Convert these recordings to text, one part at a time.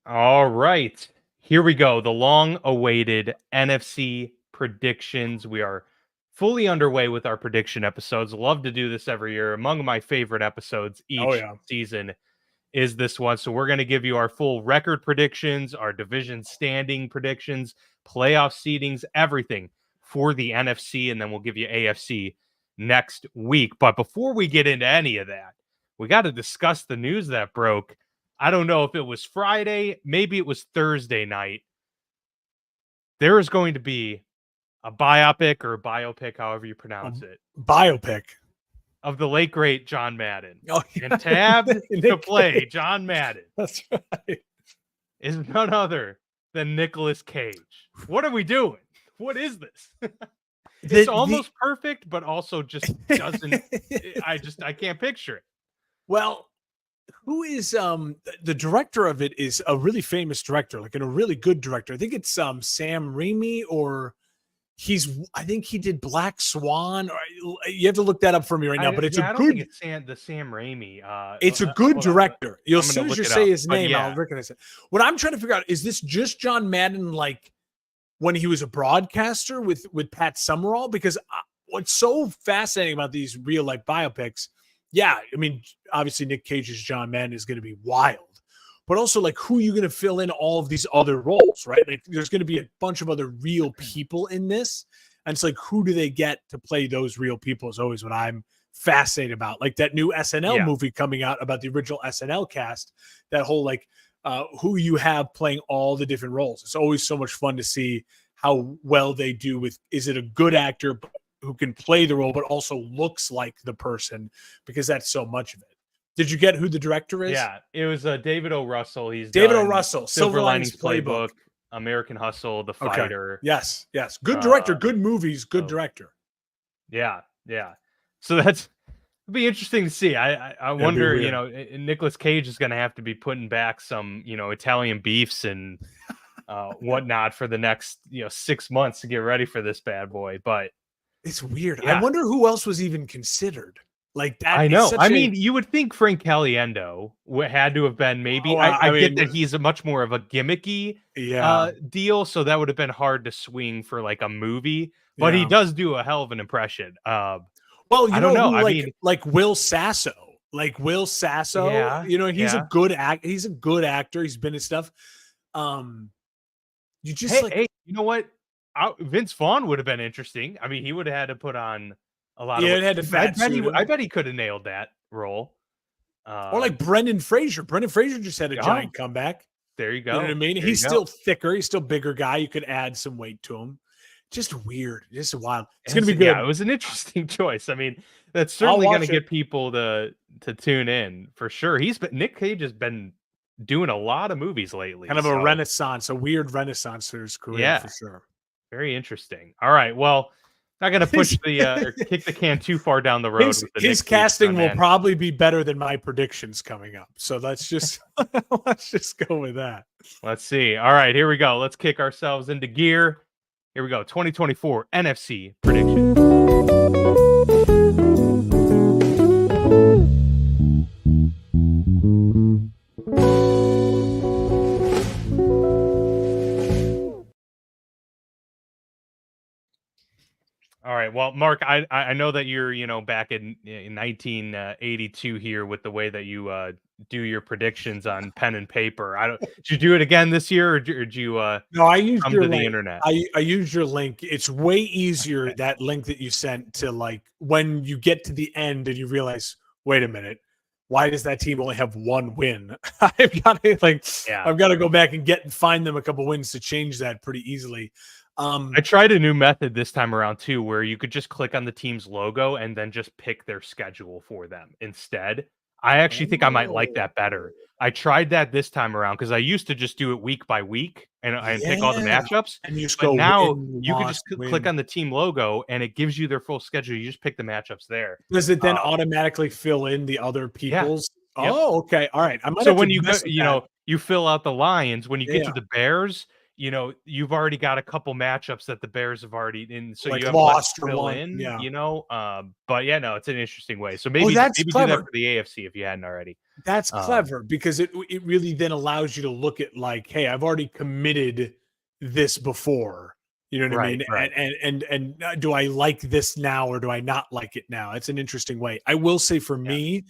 All right. Here we go. The long awaited NFC predictions. We are fully underway with our prediction episodes. Love to do this every year. Among my favorite episodes Oh each yeah. season is this one. So we're going to give you our full record predictions, our division standing predictions, playoff seedings, everything for the NFC. And then we'll give you AFC next week. But before we get into any of that, we got to discuss the news that broke. I don't know if it was Friday, maybe it was Thursday night. There is going to be a biopic or biopic, however you pronounce it, Biopic of the late great John Madden. Oh, yeah. And tabbed to Nick play Cage. John Madden That's right. is none other than Nicolas Cage. What are we doing? What is this? It's almost perfect, but also just doesn't. I can't picture it. Well, who is the director of it is a really famous director, like a really good director. I think it's Sam Raimi, or I think he did Black Swan. Or you have to look that up for me right now. But it's I don't think it's the Sam Raimi. It's a good director. As soon as you say his name, yeah. I'll recognize it. What I'm trying to figure out is this just John Madden, like when he was a broadcaster with Pat Summerall? Because what's so fascinating about these real life biopics, yeah, I mean, obviously Nick Cage's John Madden is going to be wild, but also like who are you going to fill in all of these other roles, right? Like there's going to be a bunch of other real people in this. And it's like, who do they get to play those real people is always what I'm fascinated about. Like that new SNL movie coming out about the original SNL cast, that whole like who you have playing all the different roles. It's always so much fun to see how well they do with, is it a good actor who can play the role, but also looks like the person, because that's so much of it. Did you get who the director is? Yeah, it was David O. Russell. He's David O. Russell, Silver Linings Playbook, American Hustle, The Fighter. Okay. Yes. Good director, good movies, good director. Yeah. So it'd be interesting to see. I wonder, Nicolas Cage is going to have to be putting back some, Italian beefs and whatnot for the next, 6 months to get ready for this bad boy. But it's weird. Yeah. I wonder who else was even considered. Like that. I know. I mean, you would think Frank Caliendo had to have been maybe. I mean, get that he's a much more of a gimmicky deal, so that would have been hard to swing for like a movie. But he does do a hell of an impression. Well, I don't know. Like Will Sasso. Yeah, he's a good He's a good actor. He's been in stuff. You just hey, you know what? Vince Vaughn would have been interesting. I mean, he would have had to put on a lot of. It had to I bet he could have nailed that role. Or like Brendan Fraser. Brendan Fraser just had a giant comeback. There you go. You know what I mean? He's still thicker. He's still bigger guy. You could add some weight to him. Just weird. Just wild. It's going to be good. Yeah, it was an interesting choice. I mean, that's certainly going to get people to tune in for sure. Nick Cage has been doing a lot of movies lately. Kind of a renaissance, a weird renaissance to his career for sure. Very interesting. All right. Well, not going to push or kick the can too far down the road. His casting will probably be better than my predictions coming up. So let's just go with that. Let's see. All right, here we go. Let's kick ourselves into gear. Here we go. 2024 NFC prediction. All right. Well, Mark, I know that you're, back in 1982 here with the way that you do your predictions on pen and paper. Did you do it again this year, or did you no, I used come your to link. The internet? I used your link. It's way easier, that link that you sent, to like when you get to the end and you realize, wait a minute, why does that team only have one win? I've got to go back and find them a couple wins to change that pretty easily. I tried a new method this time around too, where you could just click on the team's logo and then just pick their schedule for them instead. I actually think I might like that better. I tried that this time around because I used to just do it week by week and pick all the matchups. And you just go now you can just click on the team logo and it gives you their full schedule. You just pick the matchups there. Does it then automatically fill in the other people's? Yeah. Oh, okay. All right. So when you go, you fill out the Lions, when you get to the Bears, you've already got a couple matchups that the Bears have already in, so like you have lost to fill in, but no, it's an interesting way. So maybe do that's that for the AFC if you hadn't already. That's Um, clever because it really then allows you to look at like, hey, I've already committed this before. You know what I right, mean? right. And do I like this now or do I not like it now? It's an interesting way. I will say for Yeah, me,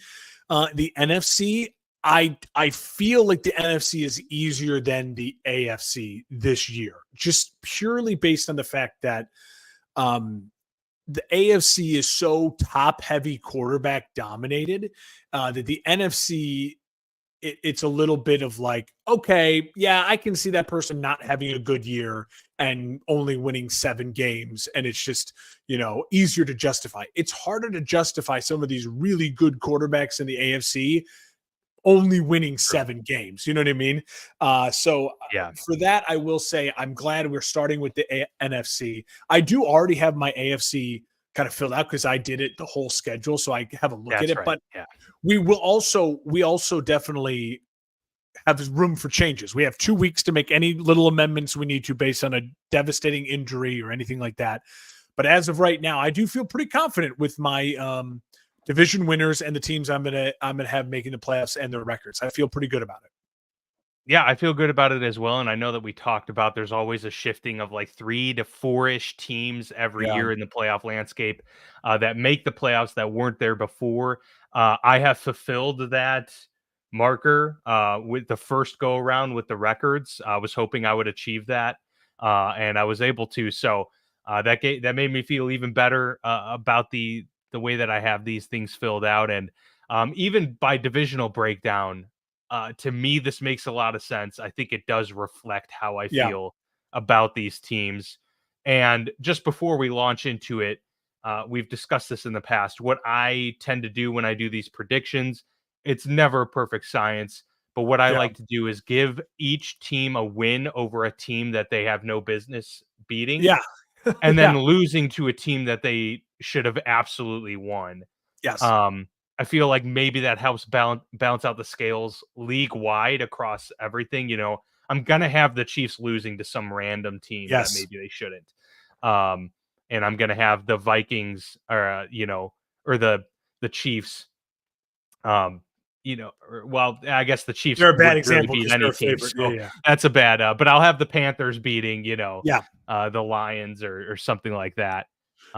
the NFC, I feel like the NFC is easier than the AFC this year, just purely based on the fact that um, the AFC is so top heavy quarterback dominated that the NFC it's a little bit of like, okay, yeah, I can see that person not having a good year and only winning 7 games. And it's just, easier to justify. It's harder to justify some of these really good quarterbacks in the AFC only winning true. 7 games. You know what I mean? So Yeah, for that, I will say I'm glad we're starting with the NFC. I do already have my AFC kind of filled out because I did it the whole schedule. So I have a look at that's it. right. But Yeah. we also definitely have room for changes. We have 2 weeks to make any little amendments we need to based on a devastating injury or anything like that. But as of right now, I do feel pretty confident with my division winners and the teams I'm gonna have making the playoffs and their records. I feel pretty good about it. Yeah, I feel good about it as well. And I know that we talked about there's always a shifting of like 3 to 4-ish teams every Yeah. year in the playoff landscape that make the playoffs that weren't there before. I have fulfilled that marker with the first go around with the records. I was hoping I would achieve that, and I was able to. So that made me feel even better about the way that I have these things filled out, and even by divisional breakdown. To me, this makes a lot of sense. I think it does reflect how I Yeah. feel about these teams. And just before we launch into it, we've discussed this in the past. What I tend to do when I do these predictions, it's never perfect science. But what I Yeah. like to do is give each team a win over a team that they have no business beating, Yeah. and then Yeah. losing to a team that they should have absolutely won. Yes. Um, I feel like maybe that helps balance out the scales league wide across everything. I'm gonna have the Chiefs losing to some random team that Yes. maybe they shouldn't, um, and I'm gonna have the Vikings or the Chiefs, or I guess the Chiefs They're a bad would really example beat because they're any a team, favorite. Yeah. so Yeah. that's a bad. But I'll have the Panthers beating, Yeah. the Lions or something like that.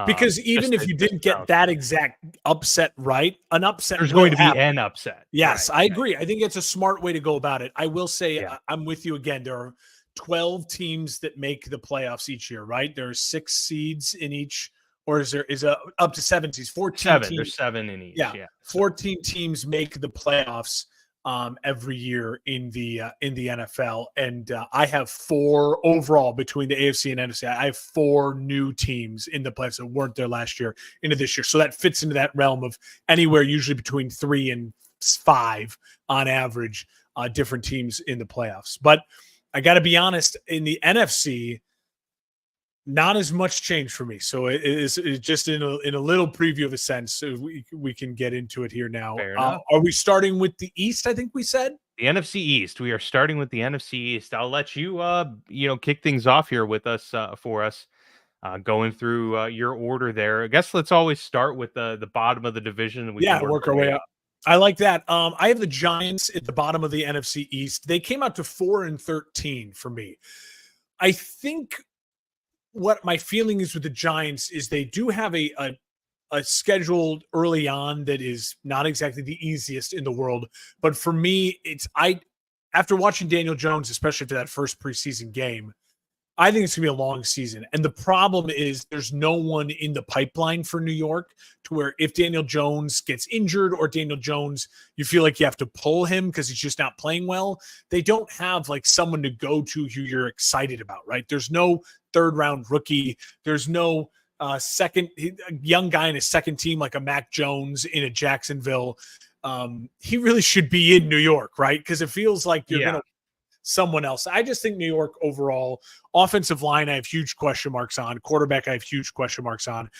Because even if you Just didn't to get balance that things. exact upset right, an upset There's going will to be happen. an upset. Yes, Right, I right. agree. I think it's a smart way to go about it. I will say Yeah. I'm with you again. There are 12 teams that make the playoffs each year, right? There are 6 seeds in each, or is up to 7 seeds, 14 7. There's teams. 7 in each, Yeah, yeah, so 14 teams make the playoffs every year in the NFL, and I have 4 overall between the AFC and NFC. I have 4 new teams in the playoffs that weren't there last year into this year, so that fits into that realm of anywhere usually between 3 and 5 on average, different teams in the playoffs. But I got to be honest, in the NFC, not as much change for me. So it's just in a little preview of a sense. So we can get into it here now. fair enough. Are we starting with the East? I think we said. The NFC East, we are starting with the NFC East. I'll let you, kick things off here with us, for us, going through, your order there. I guess let's always start with the bottom of the division, and we can Yeah, work work our our way way up. up. I like that. I have the Giants at the bottom of the NFC East. They came out to 4-13 for me. I think what my feeling is with the Giants is they do have a schedule early on that is not exactly the easiest in the world. But for me, it's I after watching Daniel Jones, especially for that first preseason game, I think it's gonna be a long season. And the problem is there's no one in the pipeline for New York to where if Daniel Jones gets injured or Daniel Jones, you feel like you have to pull him because he's just not playing well. They don't have like someone to go to who you're excited about, right? There's no third round rookie. There's no a young guy in a second team like a Mac Jones in a Jacksonville. He really should be in New York, right? Because it feels like you're Yeah. gonna someone else. I just think New York overall, offensive line, I have huge question marks on. Quarterback, I have huge question marks on.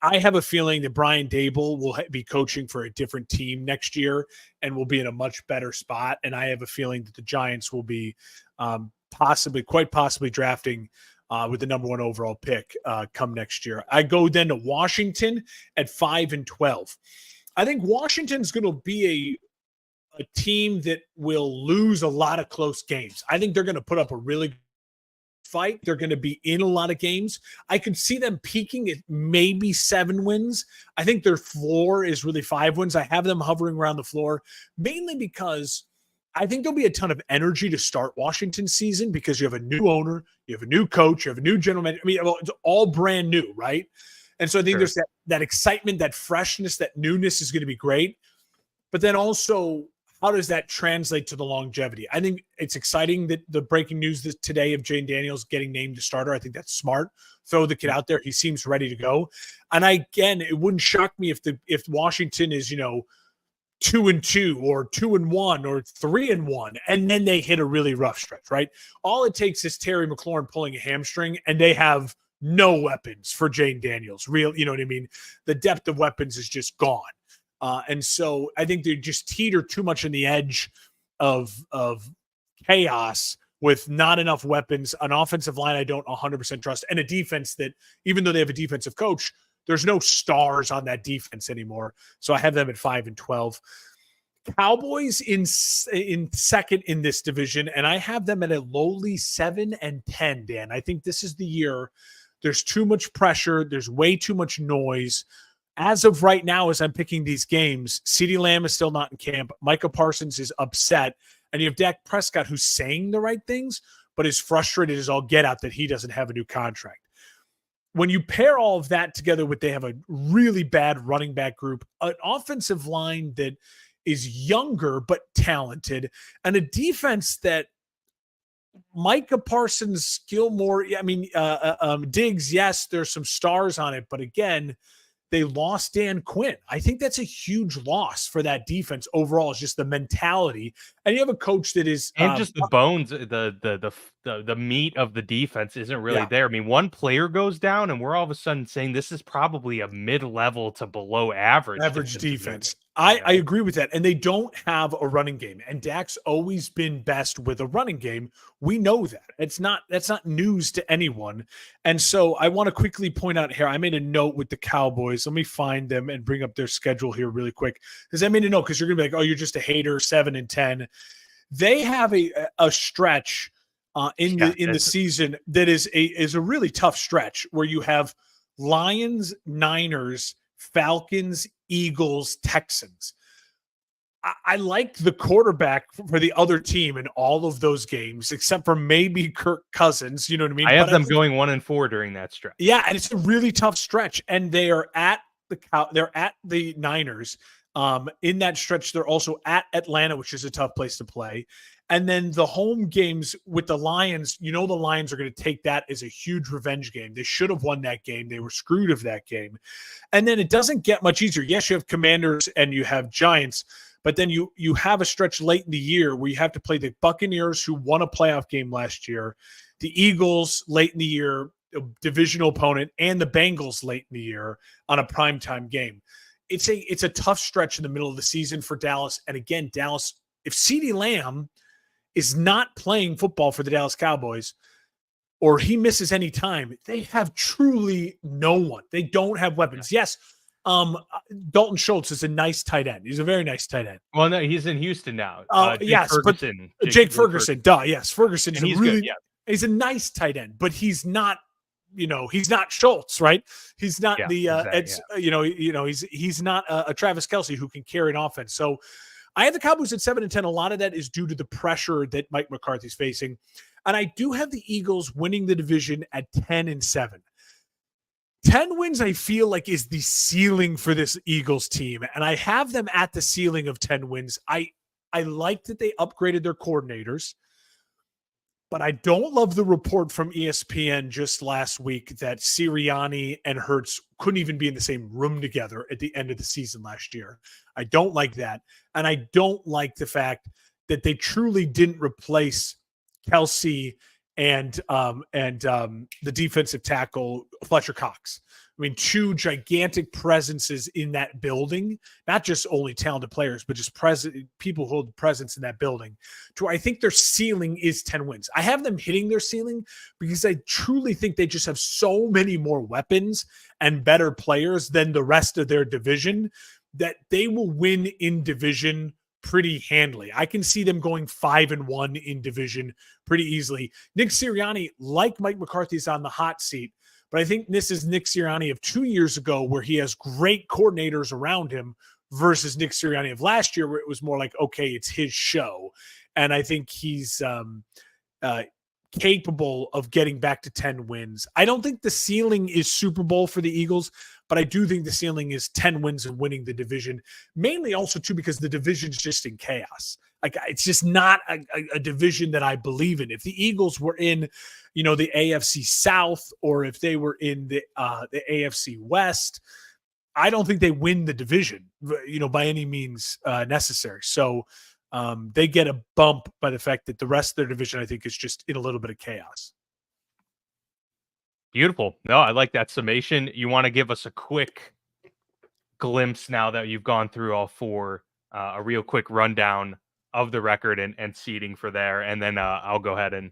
I have a feeling that Brian Dable will be coaching for a different team next year and will be in a much better spot. And I have a feeling that the Giants will be quite possibly drafting with the number 1 overall pick come next year. I go then to Washington at 5-12. I think Washington's going to be a team that will lose a lot of close games. I think they're going to put up a really fight. They're going to be in a lot of games. I could see them peaking at maybe 7 wins. I think their floor is really 5 wins. I have them hovering around the floor, mainly because I think there'll be a ton of energy to start Washington's season because you have a new owner, you have a new coach, you have a new general manager. I mean, it's all brand new, right? And so I think there's that excitement, that freshness, that newness is going to be great. But then also, how does that translate to the longevity? I think it's exciting that the breaking news today of Jane Daniels getting named the starter. I think that's smart. Throw the kid out there. He seems ready to go. And again, it wouldn't shock me if Washington is, 2-2 or 2-1 or 3-1, and then they hit a really rough stretch, right? All it takes is Terry McLaurin pulling a hamstring, and they have no weapons for Jane Daniels. Real, you know what I mean? The depth of weapons is just gone. And so I think they just teeter too much on the edge of chaos with not enough weapons, an offensive line I don't 100% trust, and a defense that, even though they have a defensive coach, there's no stars on that defense anymore. So I have them at 5-12. Cowboys in second in this division, and I have them at a lowly 7-10, Dan. I think this is the year. There's too much pressure. There's way too much noise. As of right now, as I'm picking these games, CeeDee Lamb is still not in camp. Micah Parsons is upset. And you have Dak Prescott, who's saying the right things, but is frustrated as all get out that he doesn't have a new contract. When you pair all of that together with they have a really bad running back group, an offensive line that is younger but talented, and a defense that Micah Parsons, Gilmore, Diggs, yes, there's some stars on it, but again, they lost Dan Quinn. I think that's a huge loss for that defense overall. It's just the mentality, and you have a coach that is just the bones, the meat of the defense isn't really there. I mean, one player goes down, and we're all of a sudden saying this is probably a mid-level to below average defense. I agree with that, and they don't have a running game. And Dak's always been best with a running game. We know that. That's not news to anyone. And so I want to quickly point out here, I made a note with the Cowboys. Let me find them and bring up their schedule here really quick, because I made a note because you're gonna be like, oh, you're just a hater. 7-10. They have a stretch in the season that is a really tough stretch where you have Lions, Niners, Falcons, Eagles, Texans. I like the quarterback for the other team in all of those games, except for maybe Kirk Cousins. You know what I mean? I have them going 1-4 during that stretch. Yeah, and it's a really tough stretch, and they are at the Niners. In that stretch, they're also at Atlanta, which is a tough place to play. And then the home games with the Lions, the Lions are going to take that as a huge revenge game. They should have won that game. They were screwed of that game. And then it doesn't get much easier. Yes, you have Commanders and you have Giants, but then you have a stretch late in the year where you have to play the Buccaneers, who won a playoff game last year, the Eagles late in the year, a divisional opponent, and the Bengals late in the year on a primetime game. It's a tough stretch in the middle of the season for Dallas. And again, Dallas, if CeeDee Lamb is not playing football for the Dallas Cowboys, or he misses any time, they have truly no one. They don't have weapons. Yes, Dalton Schultz is a nice tight end. He's a very nice tight end. Well, no, he's in Houston now. Yes, Ferguson. Jake Ferguson. Yes, Ferguson is he's a nice tight end, but he's not. He's not Schultz, right? He's not he's not a Travis Kelce who can carry an offense. So I have the Cowboys at 7-10. A lot of that is due to the pressure that Mike McCarthy's facing. And I do have the Eagles winning the division at 10-7. 10 wins, I feel like, is the ceiling for this Eagles team. And I have them at the ceiling of 10 wins. I like that they upgraded their coordinators, but I don't love the report from ESPN just last week that Sirianni and Hurts couldn't even be in the same room together at the end of the season last year. I don't like that. And I don't like the fact that they truly didn't replace Kelce and the defensive tackle Fletcher Cox. I mean, two gigantic presences in that building, not just only talented players, but just people who hold presence in that building, to where I think their ceiling is 10 wins. I have them hitting their ceiling because I truly think they just have so many more weapons and better players than the rest of their division that they will win in division pretty handily. I can see them going 5-1 in division pretty easily. Nick Sirianni, like Mike McCarthy, is on the hot seat, but I think this is Nick Sirianni of 2 years ago where he has great coordinators around him versus Nick Sirianni of last year where it was more like, okay, it's his show. And I think he's capable of getting back to 10 wins. I don't think the ceiling is Super Bowl for the Eagles, but I do think the ceiling is 10 wins and winning the division, mainly also too because the division's just in chaos. Like it's just not a division that I believe in. If the Eagles were in, the AFC South or if they were in the AFC West, I don't think they win the division, by any means necessary. So they get a bump by the fact that the rest of their division, I think, is just in a little bit of chaos. Beautiful. No, I like that summation. You want to give us a quick glimpse now that you've gone through all four, a real quick rundown of the record and seeding for there, and then I'll go ahead and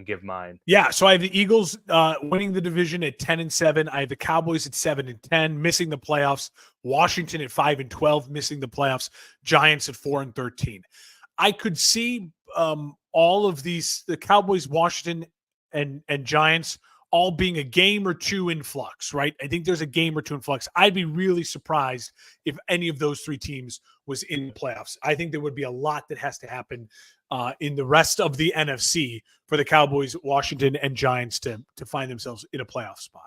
give mine. Yeah, so I have the Eagles winning the division at 10-7. I have the Cowboys at 7-10, missing the playoffs. Washington at 5-12, missing the playoffs. Giants at 4-13. I could see all of these, the Cowboys, Washington, and Giants, all being a game or two in flux, right? I think there's a game or two in flux. I'd be really surprised if any of those three teams was in the playoffs. I think there would be a lot that has to happen in the rest of the NFC for the Cowboys, Washington, and Giants to find themselves in a playoff spot.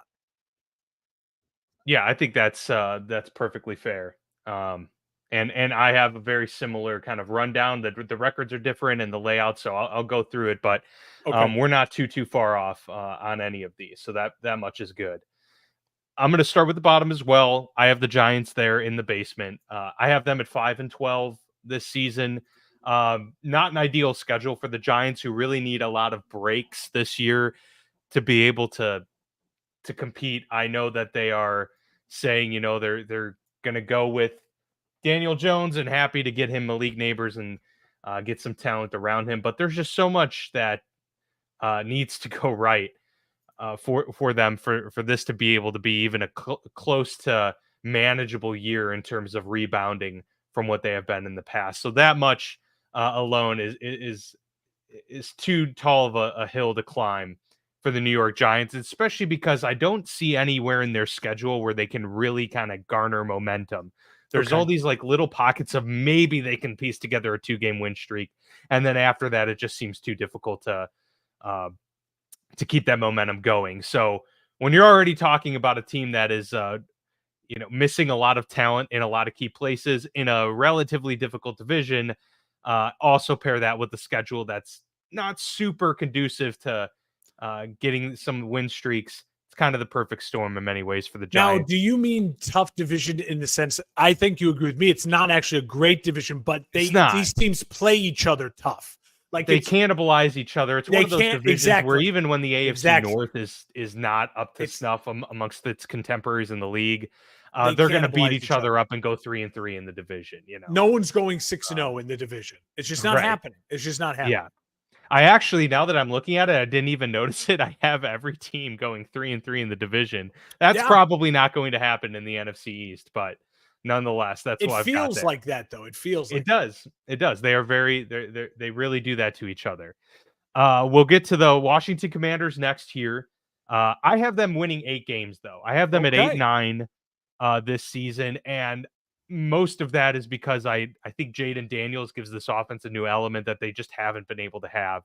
Yeah, I think that's perfectly fair. And I have a very similar kind of rundown. The records are different and the layout, so I'll go through it, but we're not too far off on any of these, so that much is good. I'm going to start with the bottom as well. I have the Giants there in the basement. I have them at 5-12 this season. Not an ideal schedule for the Giants, who really need a lot of breaks this year to be able to compete. I know that they are saying, they're going to go with Daniel Jones and happy to get him Malik Neighbors and get some talent around him. But there's just so much that needs to go right for them for this to be able to be even a close to manageable year in terms of rebounding from what they have been in the past. So that much alone is too tall of a hill to climb for the New York Giants, especially because I don't see anywhere in their schedule where they can really kind of garner momentum. There's all these like little pockets of maybe they can piece together a 2-game win streak. And then after that, it just seems too difficult to keep that momentum going. So when you're already talking about a team that is, missing a lot of talent in a lot of key places in a relatively difficult division, also pair that with the schedule that's not super conducive to getting some win streaks. It's kind of the perfect storm in many ways for the Giants. Now, do you mean tough division in the sense, I think you agree with me, it's not actually a great division, but these teams play each other tough. Like they cannibalize each other. It's one of those divisions where even when the AFC North is not up to snuff amongst its contemporaries in the league, they're going to beat each other up and go 3-3 in the division. No one's going 6-0 in the division. It's just not happening. It's just not happening. Yeah. I actually, now that I'm looking at it, I didn't even notice it. I have every team going 3-3 in the division. That's probably not going to happen in the NFC East, but nonetheless, that's what I've got there. It feels like that, though. It feels like it does. It does. They are they really do that to each other. We'll get to the Washington Commanders next here. I have them winning 8 games, though. I have them at 8-9 this season, and most of that is because I think Jaden Daniels gives this offense a new element that they just haven't been able to have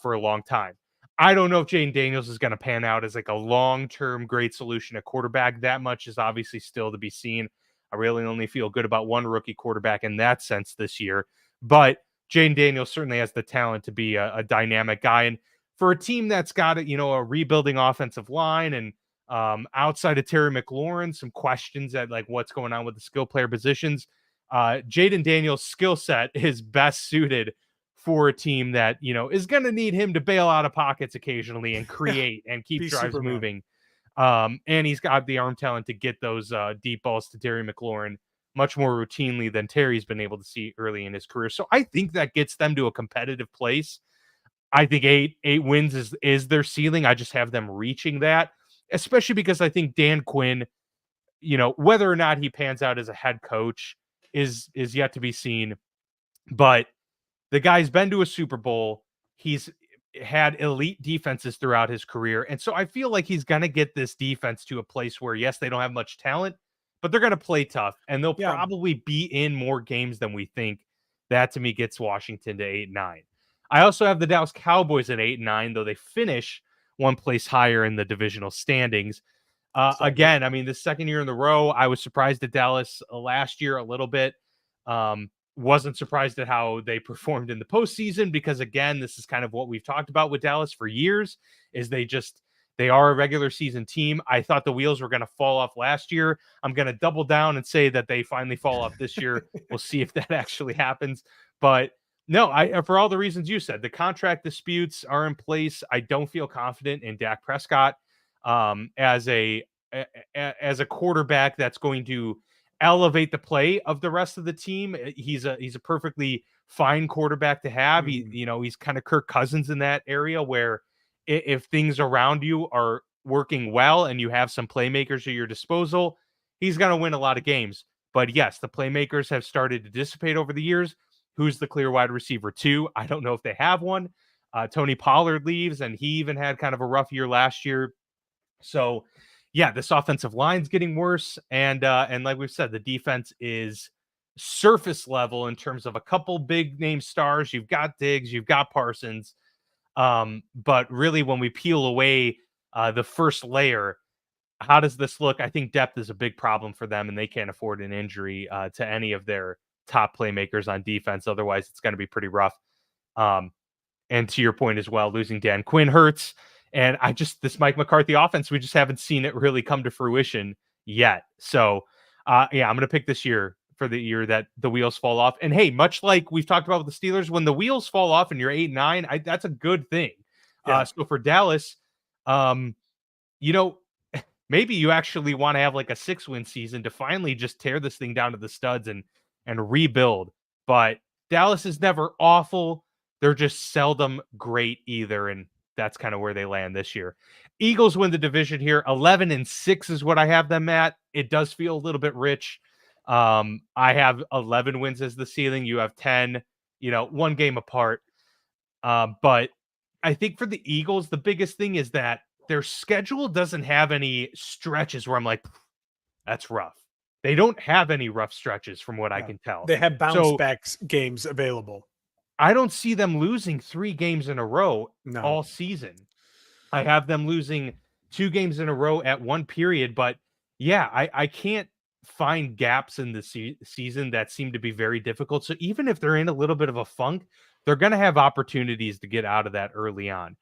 for a long time. I don't know if Jaden Daniels is going to pan out as like a long-term great solution at quarterback. That much is obviously still to be seen. I really only feel good about one rookie quarterback in that sense this year. But Jaden Daniels certainly has the talent to be a dynamic guy. And for a team that's got a rebuilding offensive line and outside of Terry McLaurin, some questions at like what's going on with the skill player positions. Jaden Daniels' skill set is best suited for a team that, is going to need him to bail out of pockets occasionally and create and keep drives moving. And he's got the arm talent to get those deep balls to Terry McLaurin much more routinely than Terry's been able to see early in his career. So I think that gets them to a competitive place. I think eight wins is their ceiling. I just have them reaching that, especially because I think Dan Quinn, whether or not he pans out as a head coach is yet to be seen. But the guy's been to a Super Bowl. He's had elite defenses throughout his career. And so I feel like he's going to get this defense to a place where, yes, they don't have much talent, but they're going to play tough and they'll Yeah. probably be in more games than we think. That to me gets Washington to 8-9. I also have the Dallas Cowboys at 8-9, though they finish one place higher in the divisional standings. Again, I mean, the second year in a row, I was surprised at Dallas last year a little bit. Wasn't surprised at how they performed in the postseason because, again, this is kind of what we've talked about with Dallas for years, is they are a regular season team. I thought the wheels were going to fall off last year. I'm going to double down and say that they finally fall off this year. We'll see if that actually happens. But no, for all the reasons you said, the contract disputes are in place. I don't feel confident in Dak Prescott as a quarterback that's going to elevate the play of the rest of the team. He's a perfectly fine quarterback to have. He's kind of Kirk Cousins in that area where if things around you are working well and you have some playmakers at your disposal, he's going to win a lot of games. But yes, the playmakers have started to dissipate over the years. Who's the clear wide receiver 2? I don't know if they have one. Tony Pollard leaves, and he even had kind of a rough year last year. So, yeah, this offensive line's getting worse, and like we've said, the defense is surface level in terms of a couple big name stars. You've got Diggs, you've got Parsons, but really, when we peel away the first layer, how does this look? I think depth is a big problem for them, and they can't afford an injury to any of their top playmakers on defense. Otherwise, it's going to be pretty rough. And to your point as well, losing Dan Quinn hurts. And this Mike McCarthy offense, we just haven't seen it really come to fruition yet. So, I'm going to pick this year for the year that the wheels fall off. And hey, much like we've talked about with the Steelers, when the wheels fall off and you're 8-9, that's a good thing. Yeah. So for Dallas, maybe you actually want to have like a 6-win season to finally just tear this thing down to the studs and rebuild. But Dallas is never awful. They're just seldom great either. And that's kind of where they land this year. Eagles win the division here. 11-6 is what I have them at. It does feel a little bit rich. I have 11 wins as the ceiling. You have 10, one game apart. But I think for the Eagles, the biggest thing is that their schedule doesn't have any stretches where I'm like, that's rough. They don't have any rough stretches from what I can tell. They have bounce back games available. I don't see them losing 3 games in a row all season. I have them losing 2 games in a row at one period, but yeah, I can't find gaps in the season that seem to be very difficult. So even if they're in a little bit of a funk, they're going to have opportunities to get out of that early on.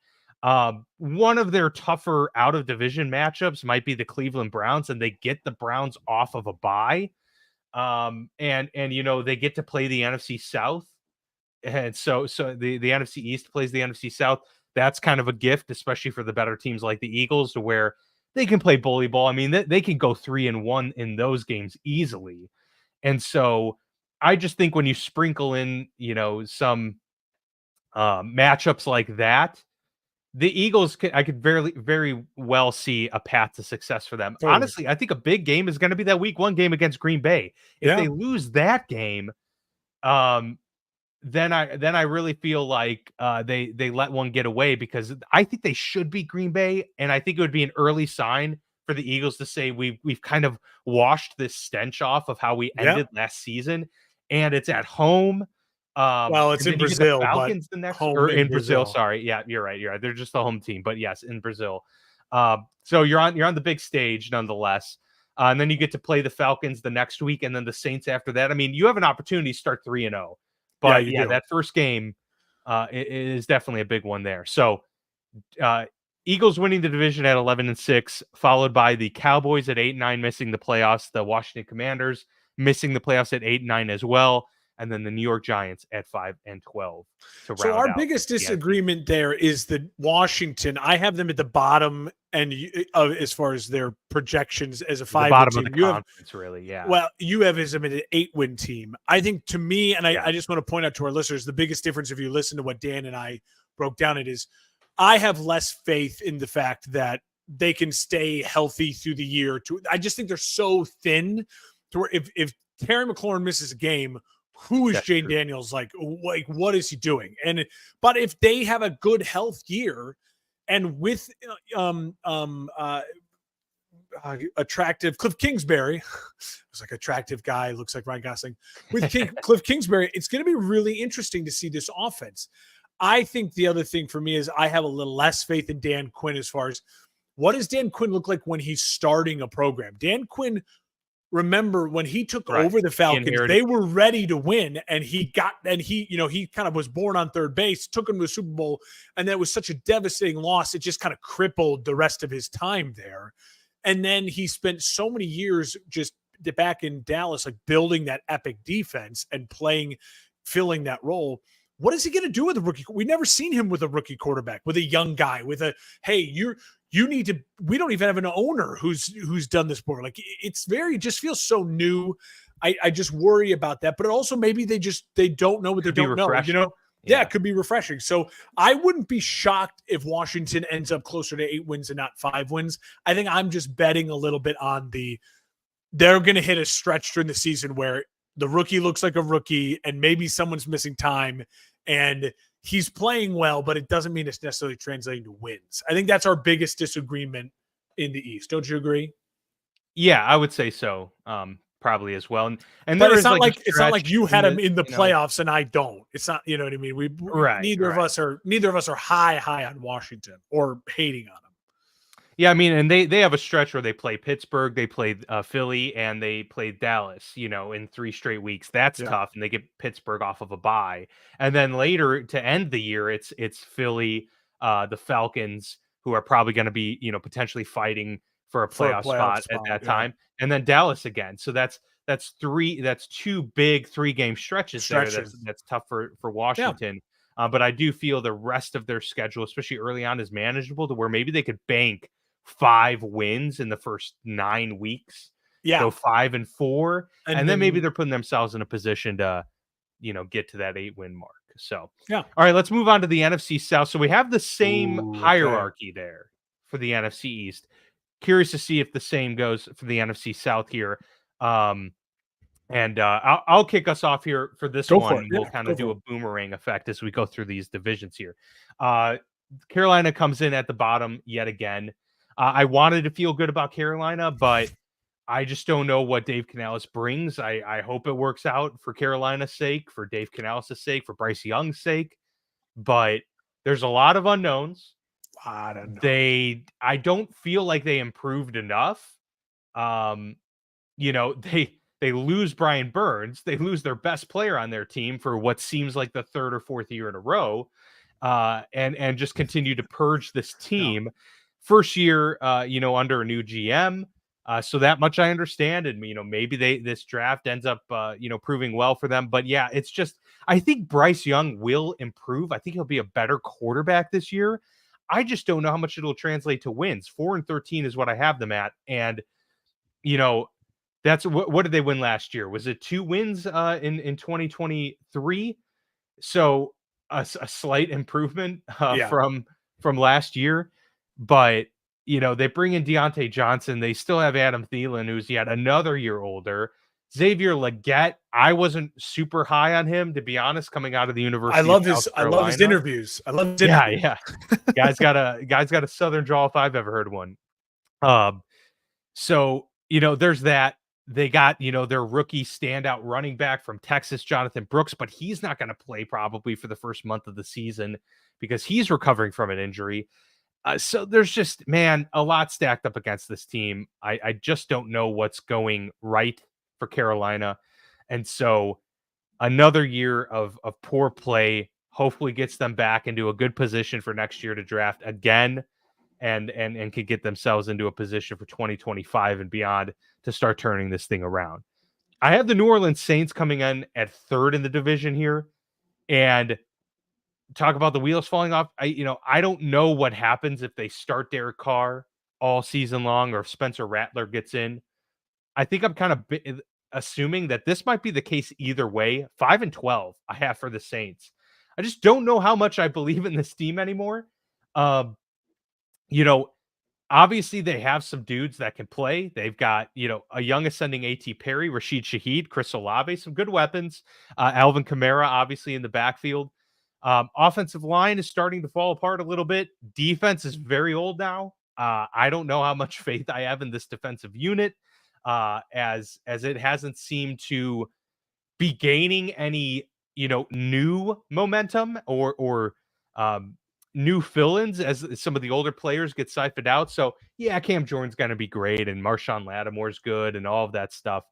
One of their tougher out of division matchups might be the Cleveland Browns, and they get the Browns off of a bye. And they get to play the NFC South. And so the NFC East plays the NFC South. That's kind of a gift, especially for the better teams like the Eagles, to where they can play bully ball. I mean, they can go 3-1 in those games easily. And so I just think when you sprinkle in, some matchups like that, the Eagles, I could very, very well see a path to success for them. Totally. Honestly, I think a big game is going to be that week 1 game against Green Bay. If they lose that game, then I really feel like they let one get away, because I think they should beat Green Bay, and I think it would be an early sign for the Eagles to say we've kind of washed this stench off of how we ended last season, and it's at home. Well, it's in Brazil, Falcons the next, or in Brazil. Sorry, yeah, you're right. They're just the home team, but yes, in Brazil. So you're on the big stage nonetheless. And then you get to play the Falcons the next week, and then the Saints after that. I mean, you have an opportunity to start 3-0. But yeah, that first game is definitely a big one there. So Eagles winning the division at 11-6, followed by the Cowboys at 8-9, missing the playoffs. The Washington Commanders missing the playoffs at 8-9 as well. And then the New York Giants at 5-12. So our biggest disagreement there is that Washington, I have them at the bottom and as far as their projections as a 5-win bottom team. Of the conference, really, yeah. Well, you have them at an 8-win team. I think, to me, and I just want to point out to our listeners, the biggest difference, if you listen to what Dan and I broke down, it is I have less faith in the fact that they can stay healthy through the year. I just think they're so thin to where if Terry McLaurin misses a game, who is That's Jane true. Daniels like what is he doing? But if they have a good health year and with attractive Cliff Kingsbury, it's like attractive guy, looks like Ryan Gosling with Cliff Kingsbury, it's going to be really interesting to see this offense. I think the other thing for me is I have a little less faith in Dan Quinn as far as what does Dan Quinn look like when he's starting a program? Dan Quinn, remember when he took Right. over the He Falcons, inherited. they were ready to win, and he kind of was born on third base, took him to the Super Bowl, and that was such a devastating loss. It just kind of crippled the rest of his time there. And then he spent so many years just back in Dallas, like building that epic defense and filling that role. What is he going to do with a rookie? We've never seen him with a rookie quarterback, with a young guy, hey, you need to. We don't even have an owner who's done this before. Like it's just feels so new. I just worry about that. But also maybe they don't know what they don't know. Yeah, it could be refreshing. So I wouldn't be shocked if Washington ends up closer to 8 wins and not 5 wins. I think I'm just betting a little bit on they're going to hit a stretch during the season where the rookie looks like a rookie and maybe someone's missing time and he's playing well, but it doesn't mean it's necessarily translating to wins. I think that's our biggest disagreement in the East. Don't you agree? Yeah, I would say so. Probably as well. And but there it's is not like it's not like you had him in the playoffs know. and I don't. It's not, you know what I mean? Neither of us are high on Washington or hating on them. Yeah, I mean, and they have a stretch where they play Pittsburgh, they play Philly, and they play Dallas, in 3 straight weeks. That's tough, and they get Pittsburgh off of a bye. And then later to end the year, it's Philly, the Falcons, who are probably going to be, potentially fighting for a playoff spot at that time, and then Dallas again. So that's 2 big 3-game stretches there. That's tough for Washington. But I do feel the rest of their schedule, especially early on, is manageable to where maybe they could bank 5 wins in the first 9 weeks. Go 5-4, and then maybe they're putting themselves in a position to, get to that 8-win mark. So, all right, let's move on to the NFC South. So we have the same hierarchy there for the NFC East. Curious to see if the same goes for the NFC South here. And I'll kick us off here for this one. We'll kind of do a boomerang effect as we go through these divisions here. Carolina comes in at the bottom yet again. I wanted to feel good about Carolina, but I just don't know what Dave Canales brings. I hope it works out for Carolina's sake, for Dave Canales' sake, for Bryce Young's sake. But there's a lot of unknowns. I don't feel like they improved enough. They lose Brian Burns. They lose their best player on their team for what seems like the 3rd or 4th year in a row, and just continue to purge this team. First year, under a new GM. So that much I understand. And, maybe this draft ends up, proving well for them. But yeah, it's just, I think Bryce Young will improve. I think he'll be a better quarterback this year. I just don't know how much it'll translate to wins. 4-13 is what I have them at. And, that's what did they win last year? Was it 2 wins in 2023? So a slight improvement from last year. But, they bring in Deontay Johnson. They still have Adam Thielen, who's yet another year older. Xavier Legette, I wasn't super high on him, to be honest, coming out of the University of South Carolina. I love his interviews. Yeah. Guy's got a Southern drawl if I've ever heard one. So, there's that. They got, their rookie standout running back from Texas, Jonathan Brooks, but he's not going to play probably for the first month of the season because he's recovering from an injury. So there's just, a lot stacked up against this team. I just don't know what's going right for Carolina. And so another year of poor play hopefully gets them back into a good position for next year to draft again and could get themselves into a position for 2025 and beyond to start turning this thing around. I have the New Orleans Saints coming in at 3rd in the division here, and talk about the wheels falling off. I don't know what happens if they start Derek Carr all season long or if Spencer Rattler gets in. I think I'm kind of assuming that this might be the case either way. 5-12 I have for the Saints. I just don't know how much I believe in this team anymore. Obviously, they have some dudes that can play. They've got, a young ascending A.T. Perry, Rashid Shaheed, Chris Olave, some good weapons. Alvin Kamara, obviously, in the backfield. Offensive line is starting to fall apart a little bit. Defense is very old now. I don't know how much faith I have in this defensive unit, as it hasn't seemed to be gaining any, new momentum or um, new fill-ins as some of the older players get siphoned out. So yeah, Cam Jordan's going to be great, and Marshawn Lattimore's good, and all of that stuff.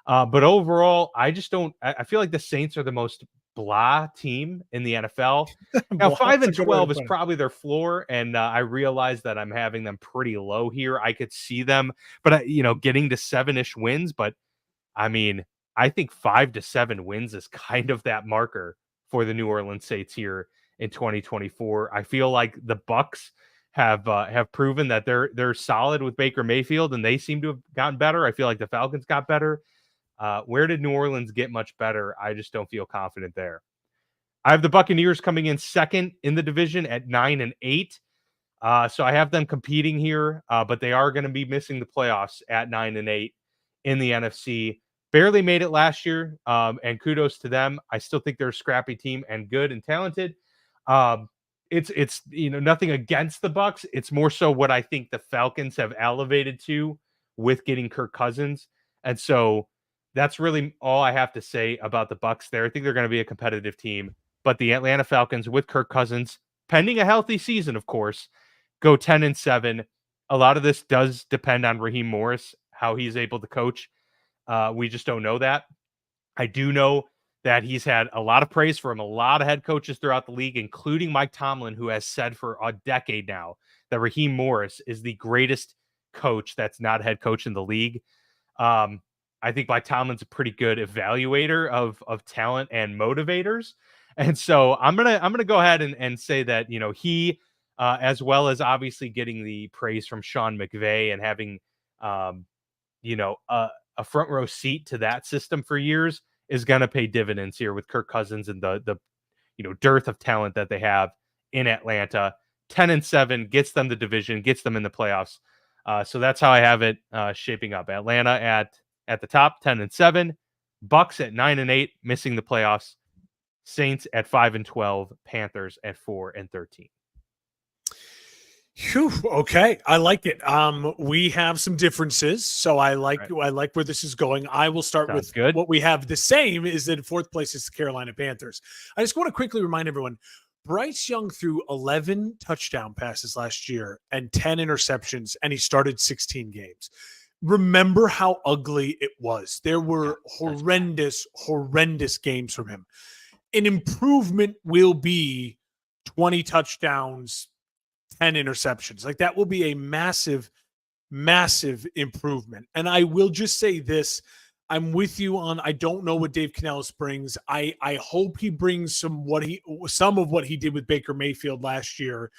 But overall, I just don't. I feel like the Saints are the most blah team in the NFL. Now, Well, five that's a and good way to 12 is put it. probably their floor, and I realize that I'm having them pretty low here. I could see them, but getting to 7-ish wins. But I mean, I think 5 to 7 wins is kind of that marker for the New Orleans Saints here in 2024. I feel like the Bucks have proven that they're solid with Baker Mayfield, and they seem to have gotten better. I feel like the Falcons got better. Where did New Orleans get much better? I just don't feel confident there. I have the Buccaneers coming in second in the division at 9-8. So I have them competing here, but they are going to be missing the playoffs at 9-8 in the NFC. Barely made it last year, and kudos to them. I still think they're a scrappy team and good and talented. Um, it's nothing against the Bucks. It's more so what I think the Falcons have elevated to with getting Kirk Cousins, and so that's really all I have to say about the Bucks there. I think they're going to be a competitive team, but the Atlanta Falcons with Kirk Cousins, pending a healthy season, of course, go 10-7. A lot of this does depend on Raheem Morris, how he's able to coach. We just don't know that. I do know that he's had a lot of praise from a lot of head coaches throughout the league, including Mike Tomlin, who has said for a decade now that Raheem Morris is the greatest coach that's not head coach in the league. I think Mike Tomlin's a pretty good evaluator of talent and motivators. And so I'm gonna go ahead and say that he as well as obviously getting the praise from Sean McVay and having um, you know a front row seat to that system for years is gonna pay dividends here with Kirk Cousins and the dearth of talent that they have in Atlanta. 10-7 gets them the division, gets them in the playoffs. So that's how I have it shaping up. Atlanta at the top, 10-7. Bucks at 9-8, missing the playoffs. Saints at 5-12. Panthers at 4-13. Phew, okay, I like it. We have some differences, so I like where this is going. I will start Sounds with good. what we have. The same is that in fourth place is the Carolina Panthers. I just want to quickly remind everyone: Bryce Young threw 11 touchdown passes last year and 10 interceptions, and he started 16 games. Remember how ugly it was. There were horrendous games from him. An improvement will be 20 touchdowns, 10 interceptions. Like that will be a massive, massive improvement. And I will just say this. I'm with you on I don't know what Dave Canales brings. I hope he brings some of what he did with Baker Mayfield last year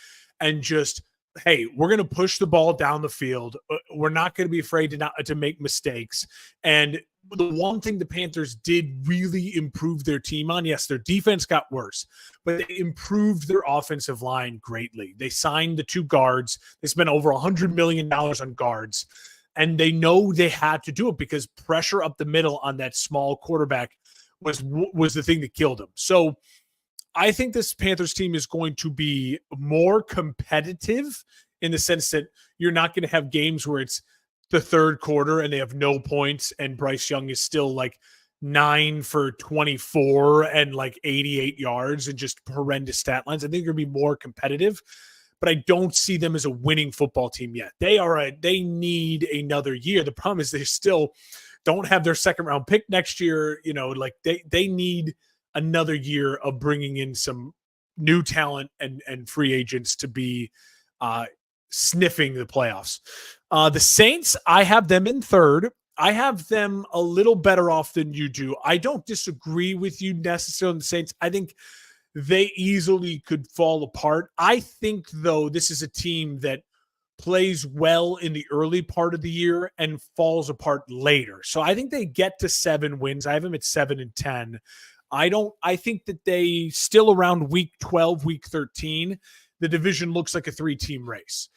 and just hey, we're going to push the ball down the field. We're not going to be afraid to make mistakes. And the one thing the Panthers did really improve their team on, yes, their defense got worse, but they improved their offensive line greatly. They signed the 2 guards. They spent over $100 million on guards, and they know they had to do it because pressure up the middle on that small quarterback was the thing that killed him. So I think this Panthers team is going to be more competitive in the sense that you're not going to have games where it's the third quarter and they have no points and Bryce Young is still like 9 for 24 and like 88 yards and just horrendous stat lines. I think they're going to be more competitive, but I don't see them as a winning football team yet. They need another year. The problem is they still don't have their second round pick next year. Like they need another year of bringing in some new talent and free agents to be sniffing the playoffs. The Saints, I have them in third. I have them a little better off than you do. I don't disagree with you necessarily on the Saints. I think they easily could fall apart. I think, though, this is a team that plays well in the early part of the year and falls apart later. So I think they get to 7 wins. I have them at 7-10. I think that they still around week 12, week 13, the division looks like a 3-team race.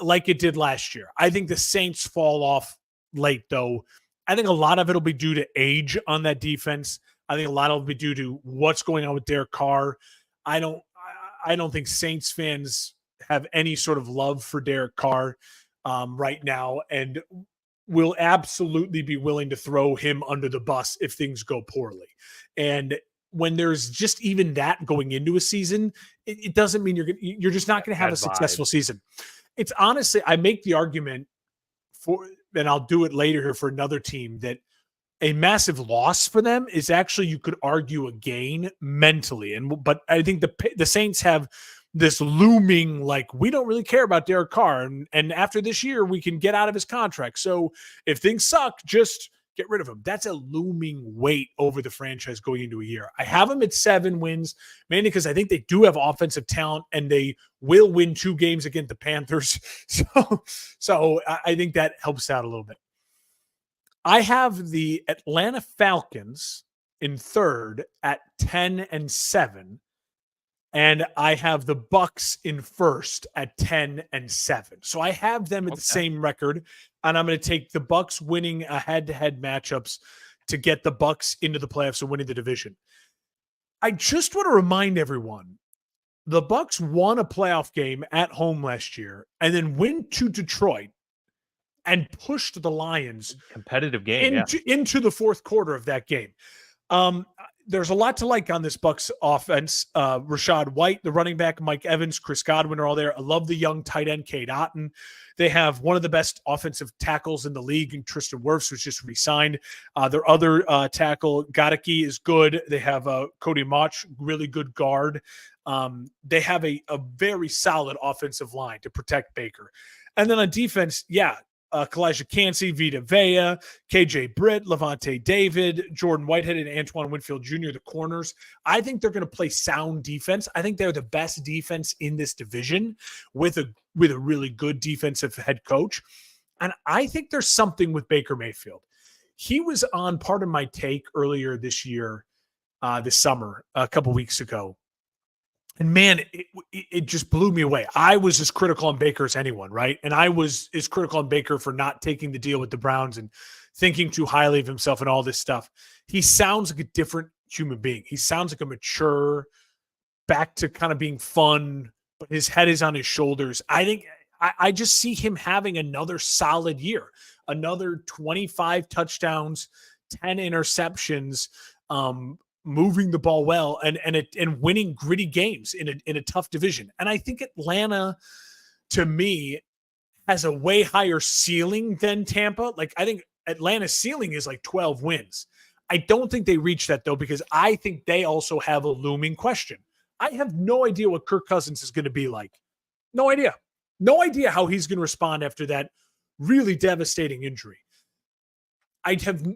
like it did last year. I think the Saints fall off late, though. I think a lot of it will be due to age on that defense. I think a lot of it will be due to what's going on with Derek Carr. I don't think Saints fans have any sort of love for Derek Carr right now, and will absolutely be willing to throw him under the bus if things go poorly. And when there's just even that going into a season, it doesn't mean you're just not going to have a successful season. It's honestly, I make the argument for, and I'll do it later here for another team, that a massive loss for them is actually, you could argue, a gain mentally. But I think the Saints have this looming, like, we don't really care about Derek Carr, and after this year we can get out of his contract. So if things suck, just get rid of him. That's a looming weight over the franchise going into a year. I have them at 7 wins, mainly because I think they do have offensive talent and they will win 2 games against the Panthers. So I think that helps out a little bit. I have the Atlanta Falcons in 3rd at 10-7. And I have the Bucks in 1st at 10-7. So I have them at the same record, and I'm going to take the Bucks winning a head-to-head matchups to get the Bucks into the playoffs and winning the division. I just want to remind everyone, the Bucks won a playoff game at home last year and then went to Detroit and pushed the Lions competitive game into the 4th quarter of that game. There's a lot to like on this Bucks offense. Rashad White, the running back, Mike Evans, Chris Godwin are all there. I love the young tight end, Cade Otton. They have one of the best offensive tackles in the league, and Tristan Wirfs was just re-signed. Their other tackle, Gadecki, is good. They have Cody Mauch, really good guard. They have a very solid offensive line to protect Baker. And then on defense, Kalijah Cansey, Vita Vea, KJ Britt, Levante David, Jordan Whitehead, and Antoine Winfield Jr., the corners. I think they're going to play sound defense. I think they're the best defense in this division with a really good defensive head coach. And I think there's something with Baker Mayfield. He was on Part of My Take earlier this year, this summer, a couple weeks ago. And man, it just blew me away. I was as critical on Baker as anyone, right? And I was as critical on Baker for not taking the deal with the Browns and thinking too highly of himself and all this stuff. He sounds like a different human being. He sounds like a mature, back to kind of being fun, but his head is on his shoulders. I think I just see him having another solid year, another 25 touchdowns, 10 interceptions, moving the ball well, and winning gritty games in a tough division. And I think Atlanta, to me, has a way higher ceiling than Tampa. Like, I think Atlanta's ceiling is like 12 wins. I don't think they reach that, though, because I think they also have a looming question. I have no idea what Kirk Cousins is going to be like. No idea. No idea how he's going to respond after that really devastating injury.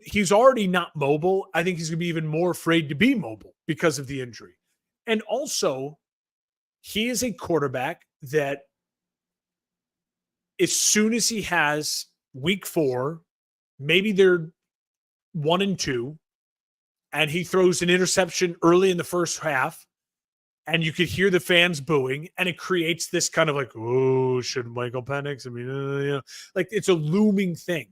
He's already not mobile. I think he's going to be even more afraid to be mobile because of the injury. And also, he is a quarterback that as soon as he has week 4, maybe they're 1-2, and he throws an interception early in the first half, and you could hear the fans booing, and it creates this kind of like, oh, should Michael Penix? I mean, like, it's a looming thing.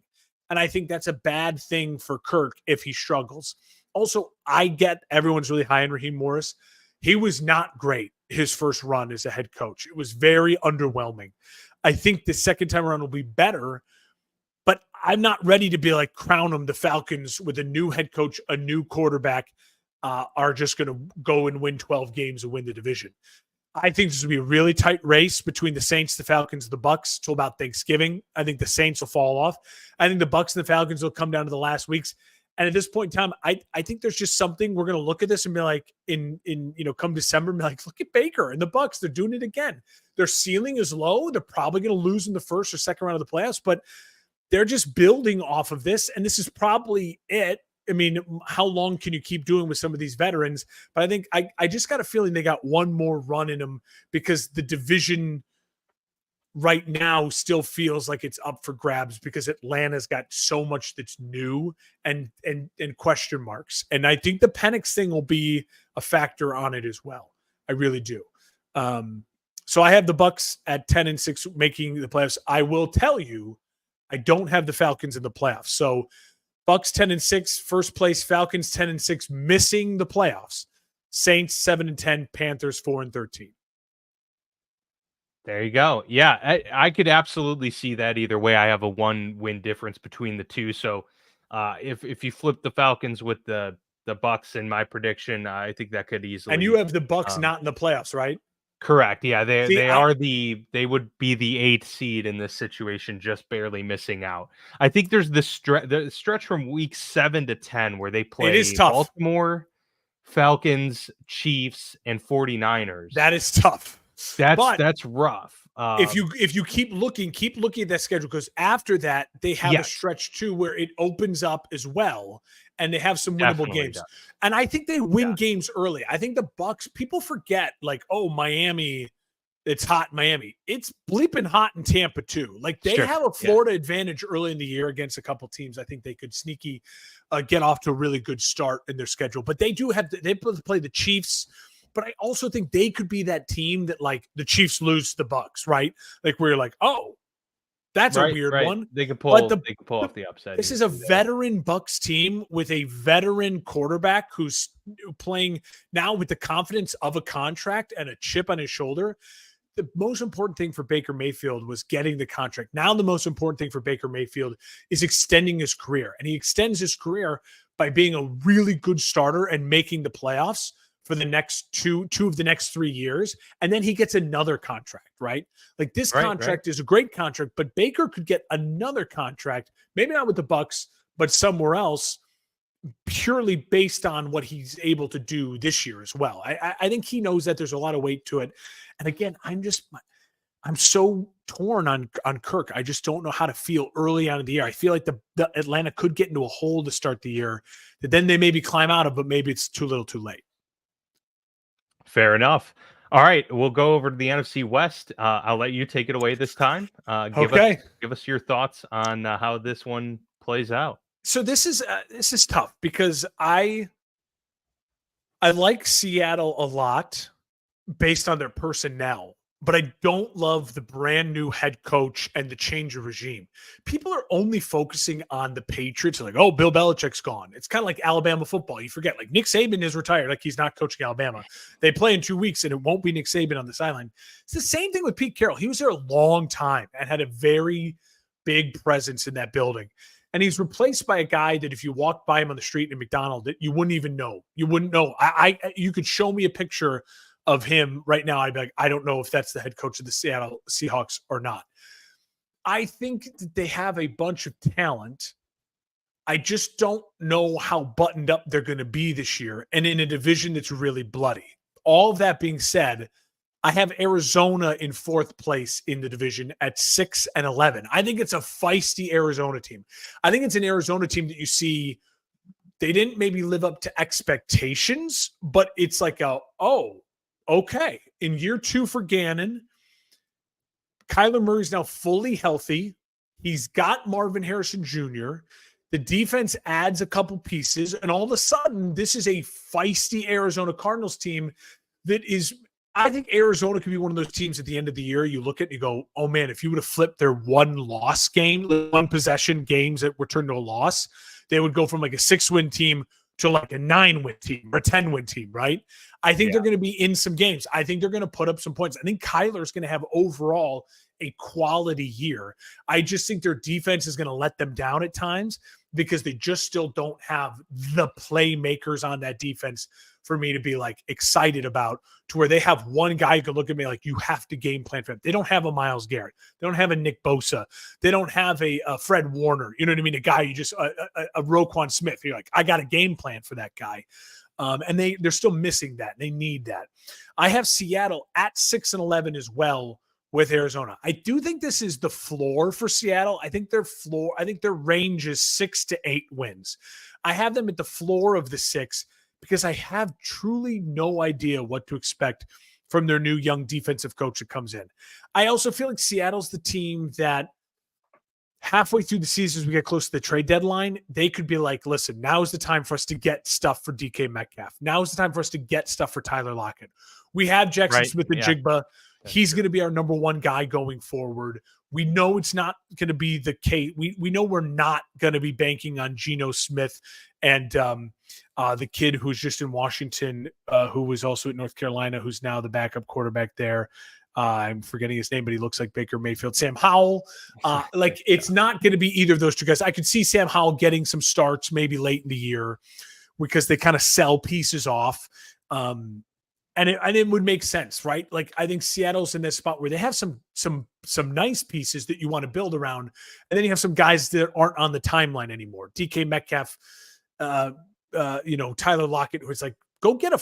And I think that's a bad thing for Kirk if he struggles. Also, I get everyone's really high on Raheem Morris. He was not great his first run as a head coach. It was very underwhelming. I think the second time around will be better, but I'm not ready to be like, crown him. The Falcons with a new head coach, a new quarterback, are just going to go and win 12 games and win the division. I think this will be a really tight race between the Saints, the Falcons, and the Bucks till about Thanksgiving. I think the Saints will fall off. I think the Bucks and the Falcons will come down to the last weeks. And at this point in time, I think there's just something we're going to look at this and be like, come December, and be like, look at Baker and the Bucks. They're doing it again. Their ceiling is low. They're probably going to lose in the first or second round of the playoffs, but they're just building off of this. And this is probably it. I mean, how long can you keep doing with some of these veterans? But I think I just got a feeling they got one more run in them, because the division right now still feels like it's up for grabs, because Atlanta's got so much that's new and question marks. And I think the Penix thing will be a factor on it as well. I really do. So I have the Bucks at 10-6 making the playoffs. I will tell you, I don't have the Falcons in the playoffs. So Bucks 10-6, first place. Falcons 10-6, missing the playoffs. Saints 7-10, Panthers 4-13. There you go. Yeah, I could absolutely see that either way. I have a 1-win difference between the two. So if you flip the Falcons with the Bucks in my prediction, I think that could easily. And you have the Bucks not in the playoffs, right? Correct. Yeah, they would be the 8th seed in this situation, just barely missing out. I think there's the stretch from week 7 to 10 where they play it is tough. Baltimore, Falcons, Chiefs, and 49ers. That is tough. That's rough. If you keep looking at that schedule, because after that they have a stretch too where it opens up as well, and they have some winnable games. Does. And I think they win games early. I think the Bucks, people forget, like, oh, Miami, it's hot in Miami. It's bleeping hot in Tampa too. Like, they have a Florida advantage early in the year against a couple teams. I think they could sneaky get off to a really good start in their schedule. But they do have they play the Chiefs. But I also think they could be that team that, like, the Chiefs lose to the Bucks, right? Like, where you're like, oh, that's a weird one. They could pull off the upset. This is a veteran Bucks team with a veteran quarterback who's playing now with the confidence of a contract and a chip on his shoulder. The most important thing for Baker Mayfield was getting the contract. Now the most important thing for Baker Mayfield is extending his career. And he extends his career by being a really good starter and making the playoffs for the next two of the next 3 years. And then he gets another contract, right? Like, this contract is a great contract, but Baker could get another contract, maybe not with the Bucks, but somewhere else, purely based on what he's able to do this year as well. I think he knows that there's a lot of weight to it. And again, I'm so torn on Kirk. I just don't know how to feel early on in the year. I feel like the Atlanta could get into a hole to start the year that then they maybe climb out of, but maybe it's too little too late. Fair enough. All right, we'll go over to the NFC West. I'll let you take it away this time. Give us your thoughts on how this one plays out. So this is tough because I like Seattle a lot based on their personnel, but I don't love the brand new head coach and the change of regime. People are only focusing on the Patriots. Like, oh, Bill Belichick's gone. It's kind of like Alabama football. You forget, like, Nick Saban is retired. Like, he's not coaching Alabama. They play in 2 weeks and it won't be Nick Saban on the sideline. It's the same thing with Pete Carroll. He was there a long time and had a very big presence in that building. And he's replaced by a guy that if you walked by him on the street in McDonald's, that you wouldn't even know. You wouldn't know. You could show me a picture of him right now, I'd be like, I don't know if that's the head coach of the Seattle Seahawks or not. I think that they have a bunch of talent. I just don't know how buttoned up they're going to be this year, and in a division that's really bloody. All of that being said, I have Arizona in 4th place in the division at 6-11. I think it's a feisty Arizona team. I think it's an Arizona team that you see, they didn't maybe live up to expectations, but it's like okay. In year 2 for Gannon, Kyler Murray's now fully healthy. He's got Marvin Harrison Jr. The defense adds a couple pieces, and all of a sudden, this is a feisty Arizona Cardinals team that is, I think Arizona could be one of those teams at the end of the year you look at and you go, oh man, if you would have flipped their one-loss game, one possession games that were turned to a loss, they would go from like a 6-win team to like a 9-win team or a 10-win team, right? I think they're going to be in some games. I think they're going to put up some points. I think Kyler's going to have overall a quality year. I just think their defense is going to let them down at times because they just still don't have the playmakers on that defense for me to be like excited about, to where they have one guy who can look at me like, you have to game plan for him. They don't have a Myles Garrett. They don't have a Nick Bosa. They don't have a Fred Warner. You know what I mean? A guy you just a Roquan Smith. You're like, I got a game plan for that guy. And they're still missing that. They need that. I have Seattle at 6-11 as well with Arizona. I do think this is the floor for Seattle. I think their range is 6 to 8 wins. I have them at the floor of the 6 because I have truly no idea what to expect from their new young defensive coach that comes in. I also feel like Seattle's the team that halfway through the season, as we get close to the trade deadline, they could be like, listen, now is the time for us to get stuff for DK Metcalf. Now is the time for us to get stuff for Tyler Lockett. We have Jackson Smith and Jigba. He's going to be our number one guy going forward. We know it's not going to be the case. We know we're not going to be banking on Geno Smith and the kid who's just in Washington, who was also at North Carolina, who's now the backup quarterback there. I'm forgetting his name, but he looks like Baker Mayfield. Sam Howell. It's not going to be either of those two guys. I could see Sam Howell getting some starts maybe late in the year because they kind of sell pieces off. And it would make sense, right? Like, I think Seattle's in this spot where they have some nice pieces that you want to build around, and then you have some guys that aren't on the timeline anymore. DK Metcalf, Tyler Lockett, who's like, go get a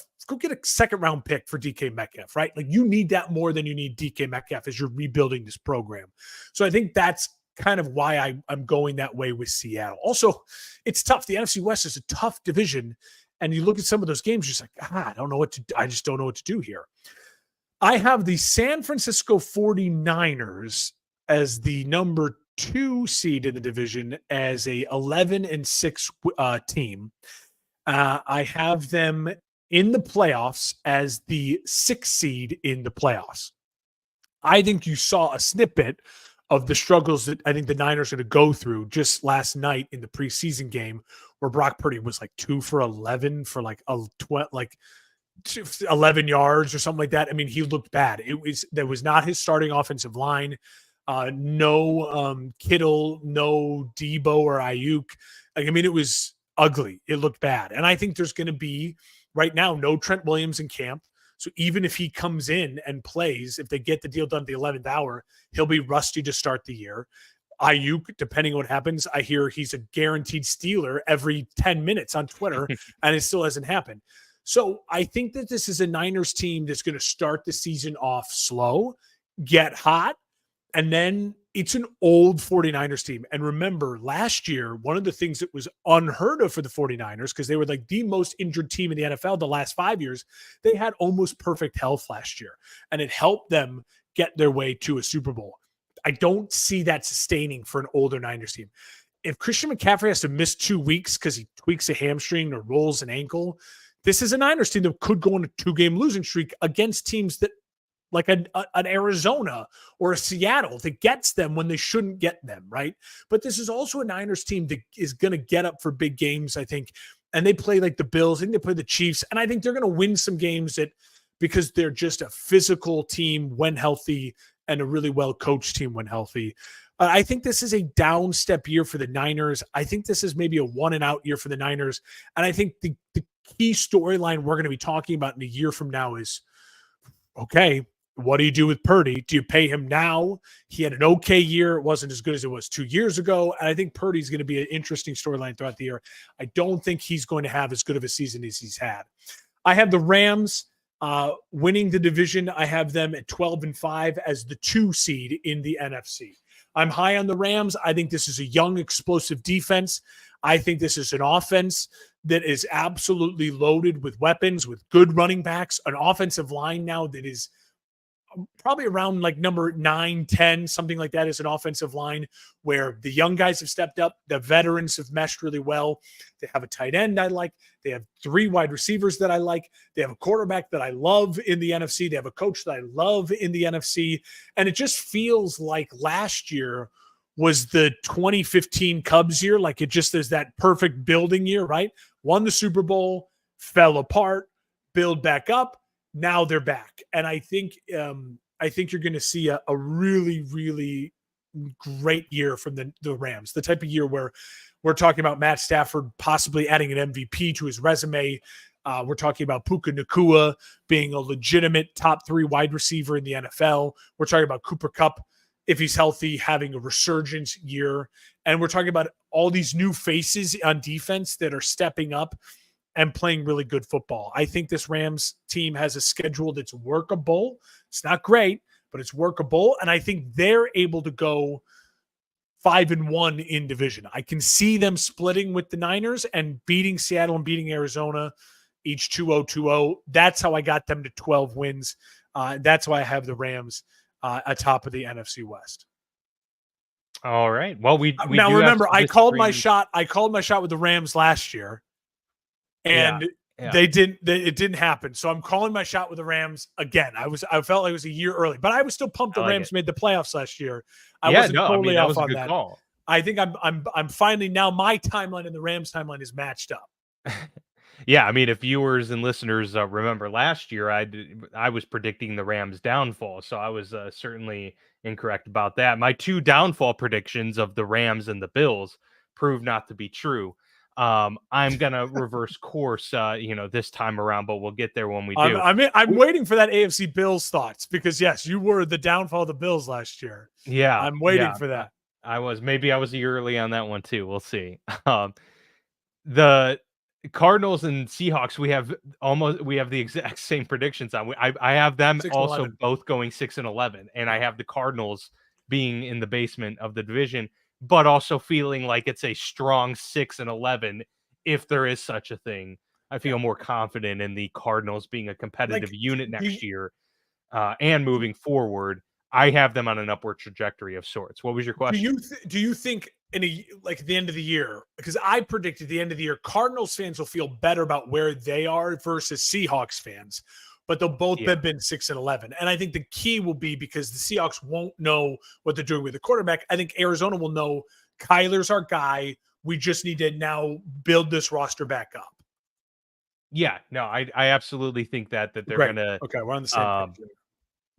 second round pick for DK Metcalf, right? Like, you need that more than you need DK Metcalf as you're rebuilding this program. So I think that's kind of why I'm going that way with Seattle. Also, it's tough. The NFC West is a tough division. And you look at some of those games, you're just like, I just don't know what to do here. I have the San Francisco 49ers as the number 2 seed in the division as a 11-6 team. I have them in the playoffs as the 6th seed in the playoffs. I think you saw a snippet of the struggles that I think the Niners are going to go through just last night in the preseason game, where Brock Purdy was like 2 for 11 for 11 yards or something like that. I mean, he looked bad. That was not his starting offensive line. No Kittle, no Debo or Ayuk. It was ugly. It looked bad. And I think there's going to be right now no Trent Williams in camp. So even if he comes in and plays, if they get the deal done at the 11th hour, he'll be rusty to start the year. Ayuk, depending on what happens, I hear he's a guaranteed Steeler every 10 minutes on Twitter, and it still hasn't happened. So I think that this is a Niners team that's going to start the season off slow, get hot, and then it's an old 49ers team. And remember, last year, one of the things that was unheard of for the 49ers, because they were like the most injured team in the NFL the last 5 years, they had almost perfect health last year. And it helped them get their way to a Super Bowl. I don't see that sustaining for an older Niners team. If Christian McCaffrey has to miss 2 weeks because he tweaks a hamstring or rolls an ankle, this is a Niners team that could go on a 2-game losing streak against teams that like an Arizona or a Seattle that gets them when they shouldn't get them, right? But this is also a Niners team that is going to get up for big games, I think. And they play like the Bills. I think they play the Chiefs. And I think they're going to win some games because they're just a physical team when healthy and a really well-coached team when healthy. I think this is a down step year for the Niners. I think this is maybe a one-and-out year for the Niners. And I think the key storyline we're going to be talking about in a year from now is, okay, what do you do with Purdy? Do you pay him now? He had an okay year. It wasn't as good as it was 2 years ago. And I think Purdy's going to be an interesting storyline throughout the year. I don't think he's going to have as good of a season as he's had. I have the Rams winning the division. I have them at 12-5 as the 2 seed in the NFC. I'm high on the Rams. I think this is a young, explosive defense. I think this is an offense that is absolutely loaded with weapons, with good running backs, an offensive line now that is probably around like number 9, 10, something like that, is an offensive line where the young guys have stepped up. The veterans have meshed really well. They have a tight end I like. They have 3 wide receivers that I like. They have a quarterback that I love in the NFC. They have a coach that I love in the NFC. And it just feels like last year was the 2015 Cubs year. Like it just is that perfect building year, right? Won the Super Bowl, fell apart, build back up. Now they're back. And I think you're going to see a really, really great year from the Rams, the type of year where we're talking about Matt Stafford possibly adding an MVP to his resume. We're talking about Puka Nacua being a legitimate top 3 wide receiver in the NFL. We're talking about Cooper Kupp, if he's healthy, having a resurgence year. And we're talking about all these new faces on defense that are stepping up and playing really good football. I think this Rams team has a schedule that's workable. It's not great, but it's workable. And I think they're able to go 5-1 in division. I can see them splitting with the Niners and beating Seattle and beating Arizona, each 2-0-2-0. That's how I got them to 12 wins. That's why I have the Rams atop of the NFC West. All right. Well, we now remember, I called my shot with the Rams last year. And Yeah. It didn't happen. So I'm calling my shot with the Rams again. I felt like it was a year early, but I was still pumped I the like Rams it. made the playoffs last year. I Yeah, wasn't no, I mean, totally that off was a on good that. call. I think I'm finally now my timeline and the Rams timeline is matched up. Yeah, I mean, if viewers and listeners remember last year, I was predicting the Rams' downfall, so I was certainly incorrect about that. My two downfall predictions of the Rams and the Bills proved not to be true. I'm gonna reverse course, this time around, but we'll get there when we do. I'm waiting for that AFC Bills thoughts because yes, you were the downfall of the Bills last year. Yeah, I'm waiting yeah, for that. I was. Maybe I was a year early on that one too. We'll see. Um, the Cardinals and Seahawks, we have the exact same predictions on. I have them 6-11. also both going 6-11, and I have the Cardinals being in the basement of the division, but also feeling like it's a strong 6-11 if there is such a thing. I Yeah. feel more confident in the Cardinals being a competitive Like unit do you, next year, and moving forward. I have them on an upward trajectory of sorts. What was your question? do you think in at the end of the year, because I predicted the end of the year Cardinals fans will feel better about where they are versus Seahawks fans, but they'll both Yeah. have been 6-11. And I think the key will be because the Seahawks won't know what they're doing with the quarterback. I think Arizona will know Kyler's our guy. We just need to now build this roster back up. Yeah, no, I absolutely think that they're Great. gonna Okay, we're on the same um page.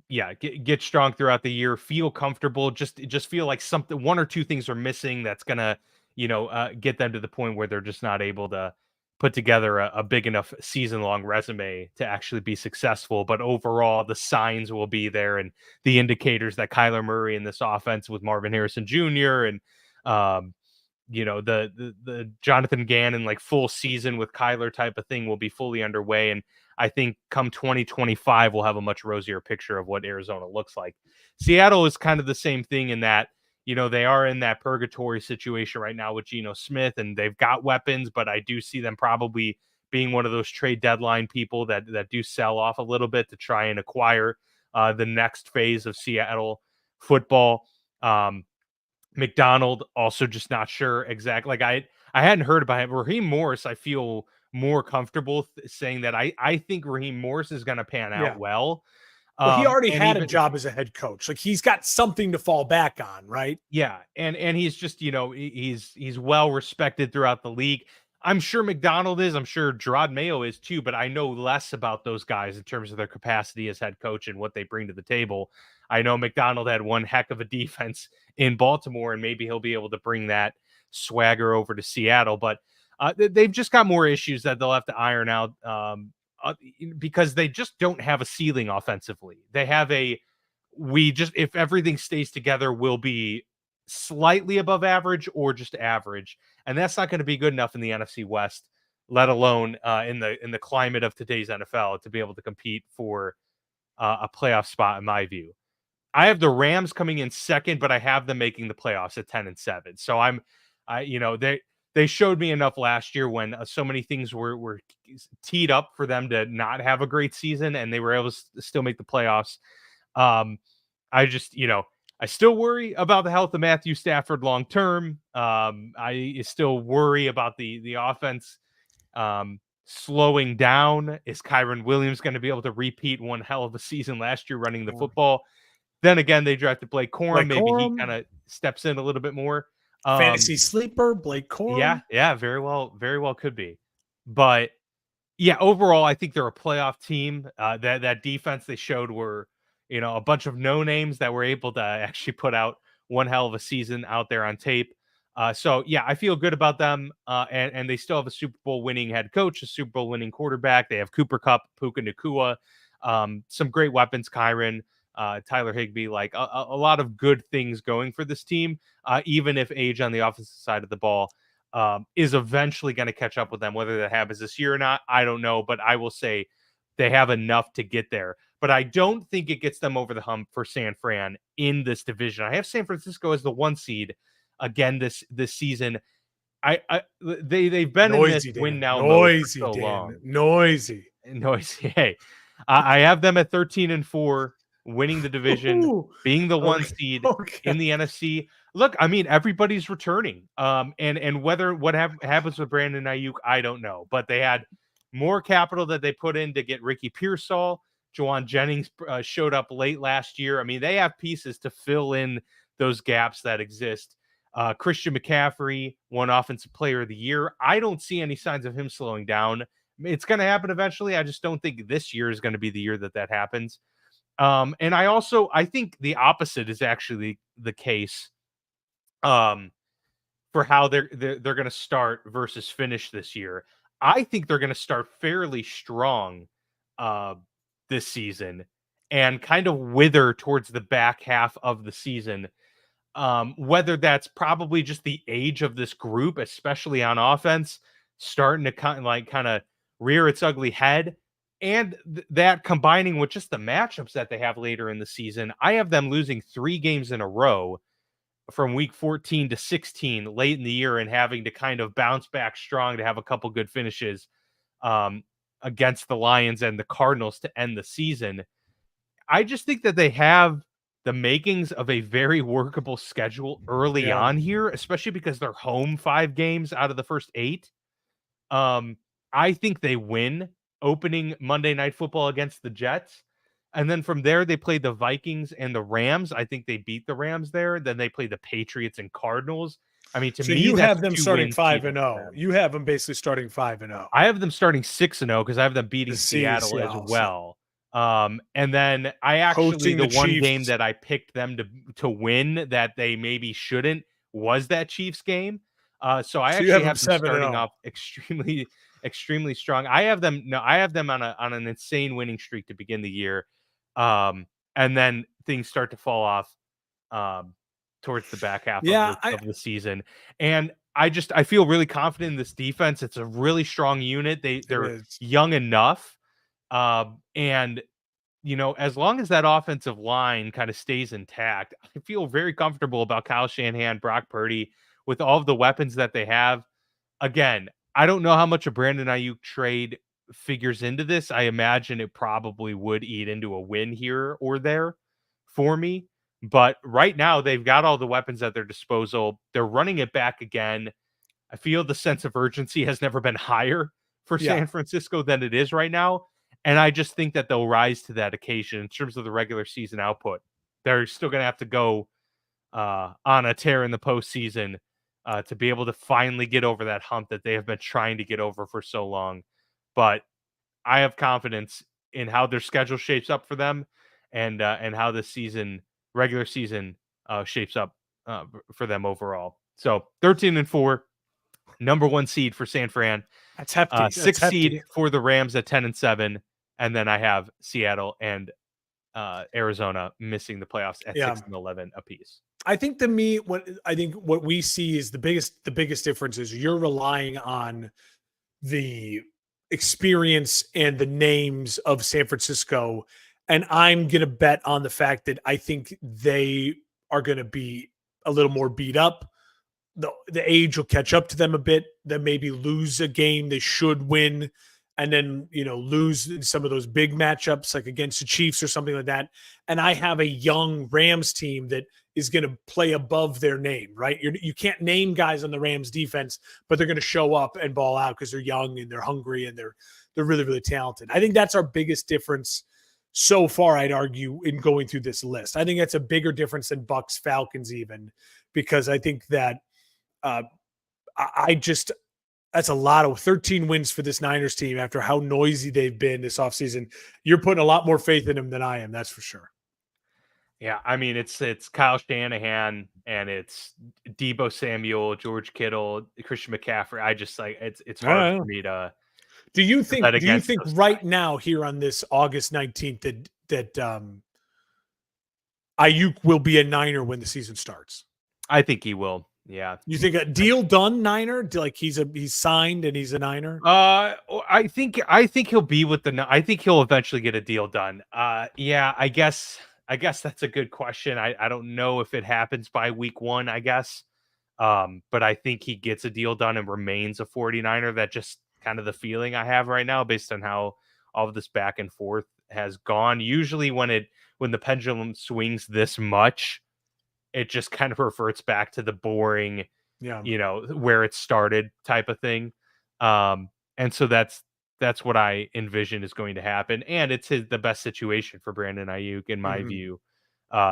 yeah, get strong throughout the year, feel comfortable, just feel like something one or two things are missing that's gonna, get them to the point where they're just not able to put together a big enough season long resume to actually be successful. But overall, the signs will be there and the indicators that Kyler Murray in this offense with Marvin Harrison Jr. and um, the Jonathan Gannon like full season with Kyler type of thing will be fully underway. And I think come 2025, we'll have a much rosier picture of what Arizona looks like. Seattle is kind of the same thing in that, they are in that purgatory situation right now with Geno Smith and they've got weapons, but I do see them probably being one of those trade deadline people that do sell off a little bit to try and acquire the next phase of Seattle football. McDonald also just not sure exactly. Like I hadn't heard about him. Raheem Morris, I feel more comfortable saying that I think Raheem Morris is going to pan out Yeah. well. Well, he already And had a even job as a head coach. Like he's got something to fall back on, right? yeah, and he's just he's well respected throughout the league. I'm sure McDonald is. I'm sure Gerard Mayo is too. But I know less about those guys in terms of their capacity as head coach and what they bring to the table. I know McDonald had one heck of a defense in Baltimore, and maybe he'll be able to bring that swagger over to Seattle. But they've just got more issues that they'll have to iron out because they just don't have a ceiling offensively. They have if everything stays together, we'll be slightly above average or just average, and that's not going to be good enough in the NFC West, let alone in the climate of today's NFL to be able to compete for a playoff spot. In my view, I have the Rams coming in second, but I have them making the playoffs at 10-7. So they showed me enough last year when so many things were teed up for them to not have a great season, and they were able to still make the playoffs. I just, I still worry about the health of Matthew Stafford long term. I still worry about the offense slowing down. Is Kyron Williams going to be able to repeat one hell of a season last year running the football? Then again, they drafted Blake Corum. Maybe he kind of steps in a little bit more. Fantasy sleeper, Blake Corum. Yeah, very well could be. But yeah, overall, I think they're a playoff team. That defense they showed were, a bunch of no names that were able to actually put out one hell of a season out there on tape. So yeah, I feel good about them. And they still have a Super Bowl winning head coach, a Super Bowl winning quarterback. They have Cooper Kupp, Puka Nacua, some great weapons, Kyron, Tyler Higbee, like a lot of good things going for this team. Even if age on the offensive side of the ball is eventually going to catch up with them. Whether that happens this year or not, I don't know. But I will say they have enough to get there. But I don't think it gets them over the hump for San Fran in this division. I have San Francisco as the 1 seed again this season. They've been in this win now mode for so long. Noisy. Hey, I have them at 13-4, winning the division, being the 1 seed in the NFC. Look, I mean, everybody's returning. And whether what happens with Brandon Ayuk, I don't know. But they had more capital that they put in to get Ricky Pearsall. Juwan Jennings showed up late last year. I mean, they have pieces to fill in those gaps that exist. Christian McCaffrey won Offensive Player of the Year. I don't see any signs of him slowing down. It's going to happen eventually. I just don't think this year is going to be the year that happens. And I think the opposite is actually the case for how they're going to start versus finish this year. I think they're going to start fairly strong this season and kind of wither towards the back half of the season. Whether that's probably just the age of this group, especially on offense, starting to kind of rear its ugly head, and that combining with just the matchups that they have later in the season. I have them losing 3 games in a row from week 14 to 16 late in the year and having to kind of bounce back strong to have a couple good finishes against the Lions and the Cardinals to end the season. I just think that they have the makings of a very workable schedule early on here, especially because they're home 5 games out of the first 8. I think they win opening Monday Night Football against the Jets. And then from there, they play the Vikings and the Rams. I think they beat the Rams there. Then they play the Patriots and Cardinals. I mean, to me, you that's have them starting 5-0. You have them basically starting 5-0. I have them starting 6-0 because I have them beating Seattle as well. And then I actually the one Chiefs. game that I picked them to win that they maybe shouldn't was that Chiefs game. So I actually have them starting off extremely strong. I have them on an insane winning streak to begin the year. And then things start to fall off towards the back half of the season. And I feel really confident in this defense. It's a really strong unit. They're young enough. And as long as that offensive line kind of stays intact, I feel very comfortable about Kyle Shanahan, Brock Purdy, with all of the weapons that they have. Again, I don't know how much a Brandon Ayuk trade figures into this. I imagine it probably would eat into a win here or there for me. But right now, they've got all the weapons at their disposal. They're running it back again. I feel the sense of urgency has never been higher for San Francisco than it is right now. And I just think that they'll rise to that occasion in terms of the regular season output. They're still going to have to go on a tear in the postseason to be able to finally get over that hump that they have been trying to get over for so long. But I have confidence in how their schedule shapes up for them and how this regular season shapes up for them overall. So 13-4, number 1 seed for San Fran. That's hefty. 6th seed for the Rams at 10-7. And then I have Seattle and Arizona missing the playoffs at 6-11 apiece. I think what we see is the biggest difference is you're relying on the experience and the names of San Francisco, and I'm gonna bet on the fact that I think they are gonna be a little more beat up. The age will catch up to them a bit. They maybe lose a game they should win, and then lose some of those big matchups like against the Chiefs or something like that. And I have a young Rams team that is going to play above their name, right? You can't name guys on the Rams defense, but they're going to show up and ball out because they're young and they're hungry and they're really, really talented. I think that's our biggest difference so far, I'd argue, in going through this list. I think that's a bigger difference than Bucks Falcons even, because I think that that's a lot of 13 wins for this Niners team after how noisy they've been this offseason. You're putting a lot more faith in them than I am. That's for sure. Yeah. I mean, it's Kyle Shanahan and it's Deebo Samuel, George Kittle, Christian McCaffrey. I just it's hard for me to. Do you think right now here on this August 19th that Ayuk will be a Niner when the season starts? I think he will. Yeah. You think a deal done Niner? Like he's signed and he's a Niner? I think he'll be with I think he'll eventually get a deal done. Yeah, I guess that's a good question. I don't know if it happens by week 1, I guess. But I think he gets a deal done and remains a 49er. That's just kind of the feeling I have right now based on how all of this back and forth has gone. Usually when the pendulum swings this much, it just kind of reverts back to the boring, where it started type of thing. And so that's That's what I envision is going to happen, and it's the best situation for Brandon Ayuk in my Mhm. view.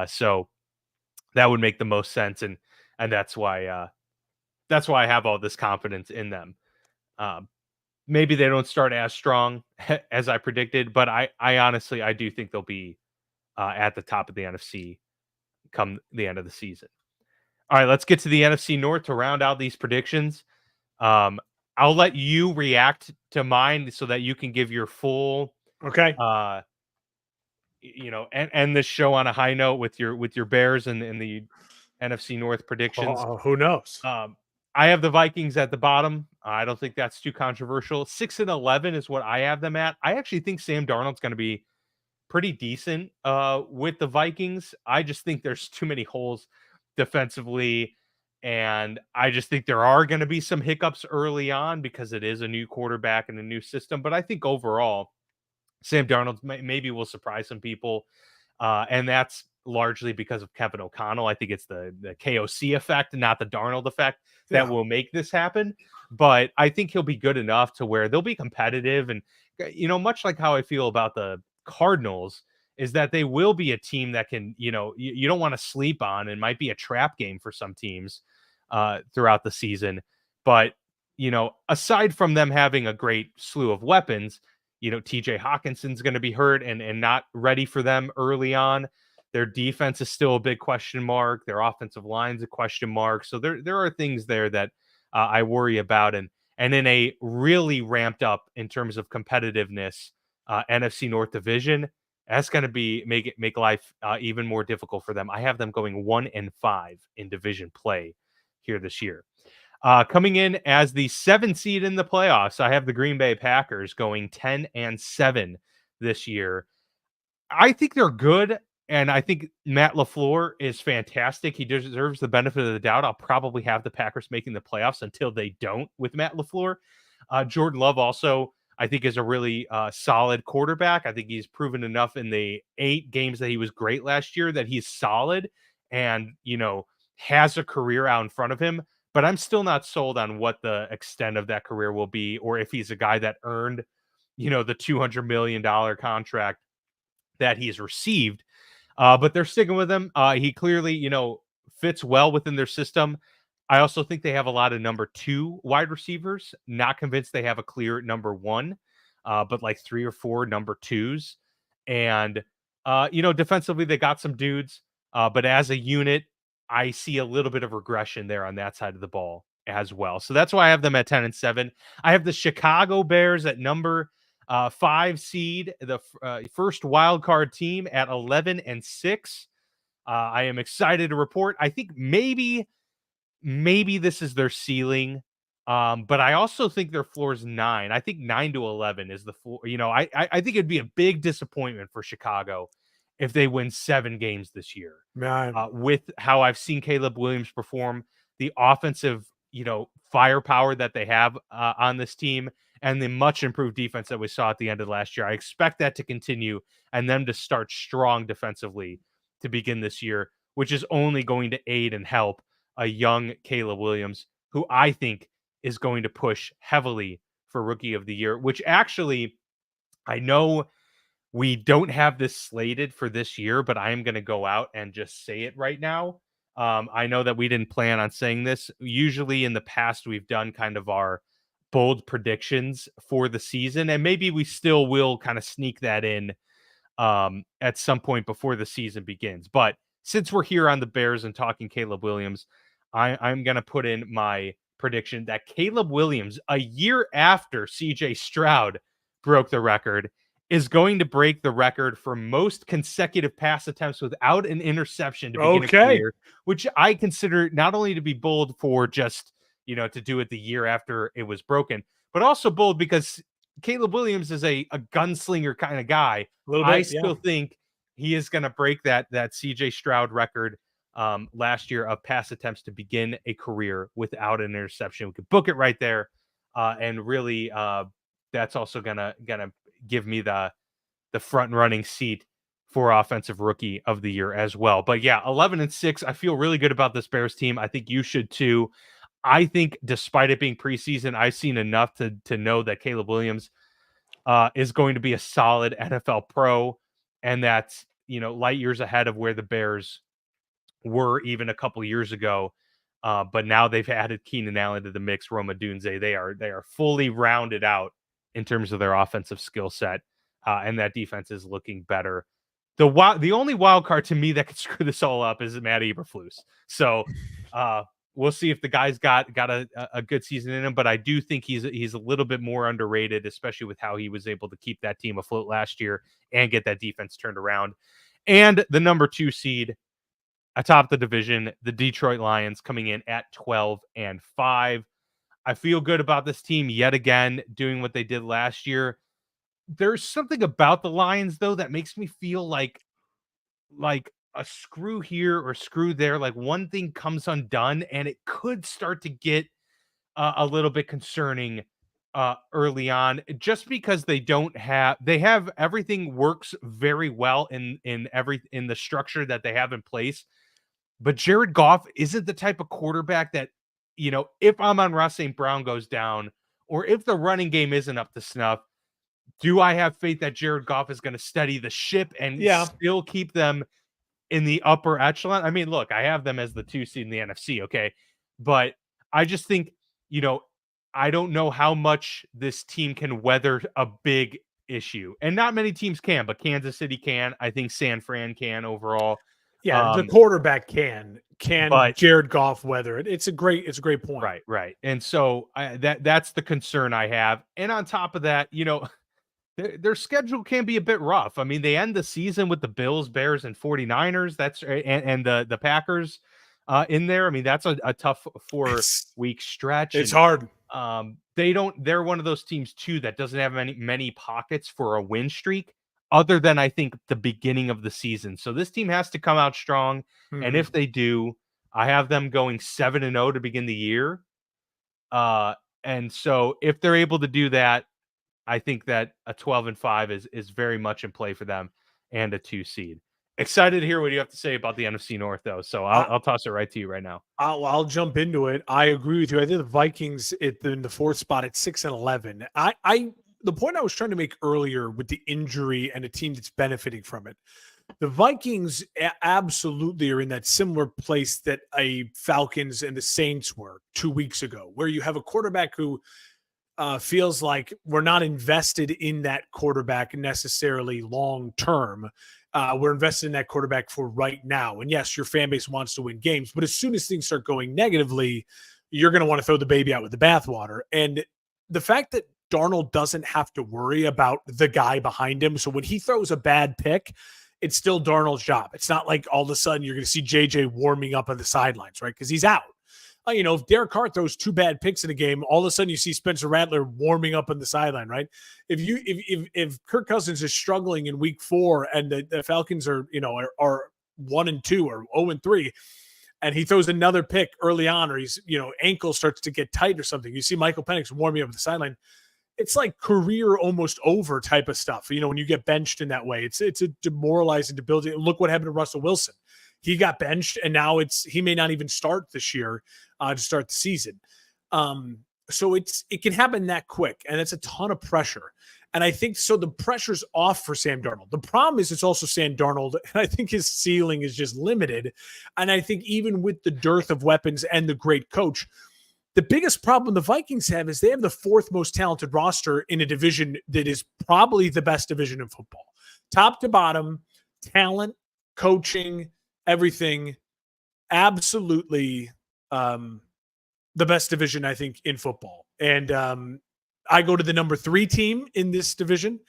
So that would make the most sense, and that's why I have all this confidence in them. Um, Maybe they don't start as strong as I predicted, but I honestly I do think they'll be at the top of the NFC come the end of the season. All right, let's get to the NFC North to round out these predictions. Um, I'll let you react to mine so that you can give your full, Okay. uh, and end this show on a high note with your Bears and the NFC North predictions. Who knows? Um, I have the Vikings at the bottom. I don't think that's too controversial. 6-11 is what I have them at. I actually think Sam Darnold's going to be pretty decent with the Vikings. I just think there's too many holes defensively. And I just think there are going to be some hiccups early on because it is a new quarterback and a new system. But I think overall, Sam Darnold maybe will surprise some people. And that's largely because of Kevin O'Connell. I think it's the KOC effect, not the Darnold effect, that Yeah. will make this happen. But I think he'll be good enough to where they'll be competitive. And, much like how I feel about the Cardinals, is that they will be a team that can, you don't want to sleep on and might be a trap game for some teams throughout the season. But, aside from them having a great slew of weapons, TJ Hawkinson's going to be hurt and not ready for them early on. Their defense is still a big question mark. Their offensive line's a question mark. So there are things there that I worry about. And in a really ramped up in terms of competitiveness NFC North division, that's going to make life even more difficult for them. I have them going 1-5 in division play here this year. Coming in as the 7th seed in the playoffs, I have the Green Bay Packers going 10-7 this year. I think they're good, and I think Matt LaFleur is fantastic. He deserves the benefit of the doubt. I'll probably have the Packers making the playoffs until they don't with Matt LaFleur. Jordan Love also, I think, is a really solid quarterback. I think he's proven enough in the 8 games that he was great last year that he's solid and, has a career out in front of him. But I'm still not sold on what the extent of that career will be, or if he's a guy that earned, the $200 million contract that he's received. But they're sticking with him. He clearly, fits well within their system. I also think they have a lot of number 2 wide receivers. Not convinced they have a clear number 1, but like 3 or 4 number 2s. And, defensively, they got some dudes. But as a unit, I see a little bit of regression there on that side of the ball as well. So that's why I have them at 10-7. I have the Chicago Bears at number 5 seed, the first wild card team at 11-6. I am excited to report. I think maybe this is their ceiling. But I also think their floor is 9. I think 9-11 is the floor. I think it'd be a big disappointment for Chicago if they win 7 games this year. Man. With how I've seen Caleb Williams perform, the offensive, firepower that they have on this team, and the much improved defense that we saw at the end of last year. I expect that to continue and them to start strong defensively to begin this year, which is only going to aid and help a young Caleb Williams, who I think is going to push heavily for Rookie of the Year, which actually I know we don't have this slated for this year, but I am going to go out and just say it right now. I know that we didn't plan on saying this. Usually in the past, we've done kind of our bold predictions for the season, and maybe we still will kind of sneak that in at some point before the season begins. But since we're here on the Bears and talking Caleb Williams, I'm going to put in my prediction that Caleb Williams, a year after CJ Stroud broke the record, is going to break the record for most consecutive pass attempts without an interception to begin a career, which I consider not only to be bold for just, to do it the year after it was broken, but also bold because Caleb Williams is a gunslinger kind of guy. A little I bit, yeah. still think he is going to break that CJ Stroud record last year of pass attempts to begin a career without an interception. We could book it right there. And really, that's also gonna give me the front running seat for offensive rookie of the year as well. But yeah, 11-6. I feel really good about this Bears team. I think you should too. I think despite it being preseason, I've seen enough to know that Caleb Williams is going to be a solid NFL pro, and that's, light years ahead of where the Bears were even a couple years ago. But now they've added Keenan Allen to the mix, Roma Dunze. They are fully rounded out in terms of their offensive skill set, and that defense is looking better. The only wild card to me that could screw this all up is Matt Eberflus. So we'll see if the guy's got a good season in him. But I do think he's a little bit more underrated, especially with how he was able to keep that team afloat last year and get that defense turned around. And the number 2 seed atop the division, the Detroit Lions, coming in at 12-5. I feel good about this team yet again, doing what they did last year. There's something about the Lions, though, that makes me feel like a screw here or screw there. Like one thing comes undone, and it could start to get a little bit concerning early on, just because they have everything works very well in the structure that they have in place. But Jared Goff isn't the type of quarterback that, if Amon-Ra St. Brown goes down, or if the running game isn't up to snuff, do I have faith that Jared Goff is going to steady the ship and still keep them in the upper echelon? I mean, look, I have them as the 2 seed in the NFC, okay? But I just think, I don't know how much this team can weather a big issue. And not many teams can, but Kansas City can. I think San Fran can overall. Yeah, the quarterback can but Jared Goff weather it. It's a great point. Right. And so that's the concern I have. And on top of that, their schedule can be a bit rough. I mean, they end the season with the Bills, Bears, and 49ers. That's and the Packers in there. I mean, that's a tough 4-week stretch. It's hard. They're one of those teams too that doesn't have many pockets for a win streak, other than I think the beginning of the season. So this team has to come out strong. And if they do, I have them going 7-0 to begin the year. And so if they're able to do that, I think that a 12-5 is very much in play for them, and a 2 seed. Excited to hear what you have to say about the NFC North, though. So I'll toss it right to you right now. I'll jump into it. I agree with you. I think the Vikings in the 4th spot at 6-11. The point I was trying to make earlier with the injury and a team that's benefiting from it, the Vikings absolutely are in that similar place that a Falcons and the Saints were 2 weeks ago, where you have a quarterback who feels like we're not invested in that quarterback necessarily long term. We're invested in that quarterback for right now. And yes, your fan base wants to win games, but as soon as things start going negatively, you're going to want to throw the baby out with the bathwater. And the fact that Darnold doesn't have to worry about the guy behind him. So when he throws a bad pick, it's still Darnold's job. It's not like all of a sudden you're going to see JJ warming up on the sidelines, right? Because he's out. If Derek Carr throws 2 bad picks in a game, all of a sudden you see Spencer Rattler warming up on the sideline, right? If Kirk Cousins is struggling in week 4 and the Falcons are 1-2 or 0-3, and he throws another pick early on, or he's ankle starts to get tight or something, you see Michael Penix warming up on the sideline. It's like career almost over type of stuff. When you get benched in that way, it's a demoralizing debilitating. Look what happened to Russell Wilson. He got benched, and now he may not even start this year to start the season. So it can happen that quick, and it's a ton of pressure. And I think so the pressure's off for Sam Darnold. The problem is it's also Sam Darnold, and I think his ceiling is just limited. And I think even with the dearth of weapons and the great coach, the biggest problem the Vikings have is they have the 4th most talented roster in a division that is probably the best division in football. Top to bottom, talent, coaching, everything, absolutely the best division, I think, in football. And I go to the number 3 team in this division,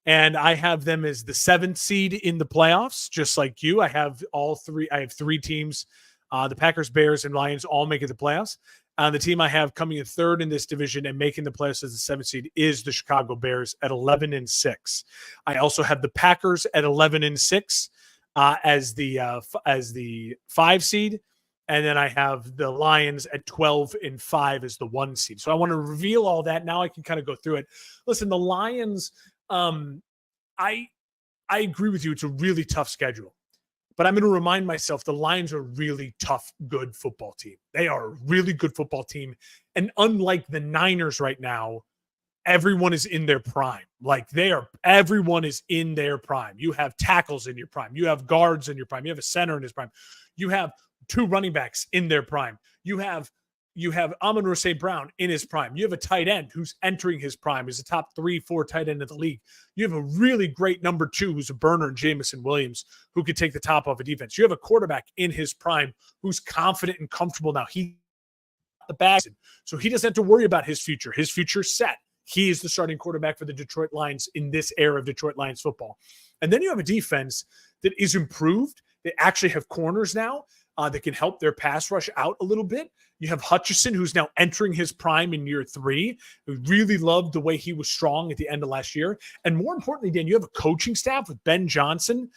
and I have them as the 7th seed in the playoffs, just like you. I have 3 teams, the Packers, Bears, and Lions all making the playoffs. The team I have coming in 3rd in this division and making the playoffs as the 7th seed is the Chicago Bears at 11-6. I also have the Packers at 11-6 as the 5 seed. And then I have the Lions at 12-5 as the 1 seed. So I want to reveal all that. Now I can kind of go through it. Listen, the Lions, I agree with you. It's a really tough schedule. But I'm going to remind myself the Lions are a really tough, good football team. They are a really good football team. And unlike the Niners right now, everyone is in their prime. Like everyone is in their prime. You have tackles in your prime. You have guards in your prime. You have a center in his prime. You have 2 running backs in their prime. You have Amon-Ra St. Brown in his prime. You have a tight end who's entering his prime. He's a top 3-4 tight end of the league. You have a really great number 2 who's a burner in Jamison Williams who could take the top off a defense. You have a quarterback in his prime who's confident and comfortable now. He the bag, so he doesn't have to worry about his future. His future's set. He is the starting quarterback for the Detroit Lions in this era of Detroit Lions football. And then you have a defense that is improved. They actually have corners now that can help their pass rush out a little bit. You have Hutchinson, who's now entering his prime in year 3. We really loved the way he was strong at the end of last year. And more importantly, Dan, you have a coaching staff with Ben Johnson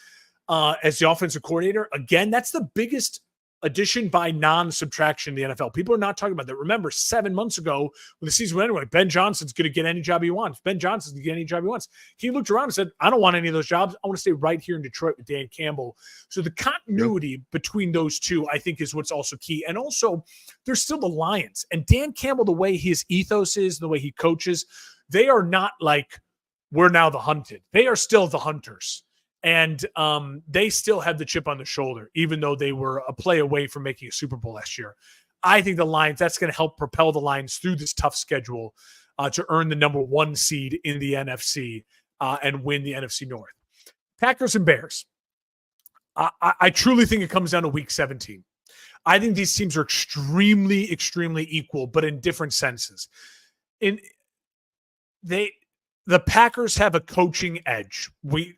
as the offensive coordinator. Again, that's the biggest addition by non-subtraction in the NFL. People are not talking about that. Remember, 7 months ago, when the season went anyway, Ben Johnson's going to get any job he wants. Ben Johnson's going to get any job he wants. He looked around and said, I don't want any of those jobs. I want to stay right here in Detroit with Dan Campbell. So the continuity between those two, I think, is what's also key. And also, there's still the Lions. And Dan Campbell, the way his ethos is, the way he coaches, they are not like, we're now the hunted. They are still the hunters. And they still have the chip on their shoulder, even though they were a play away from making a Super Bowl last year. I think the Lions, that's going to help propel the Lions through this tough schedule to earn the number 1 seed in the NFC and win the NFC North. Packers and Bears. I truly think it comes down to week 17. I think these teams are extremely, extremely equal, but in different senses. The Packers have a coaching edge.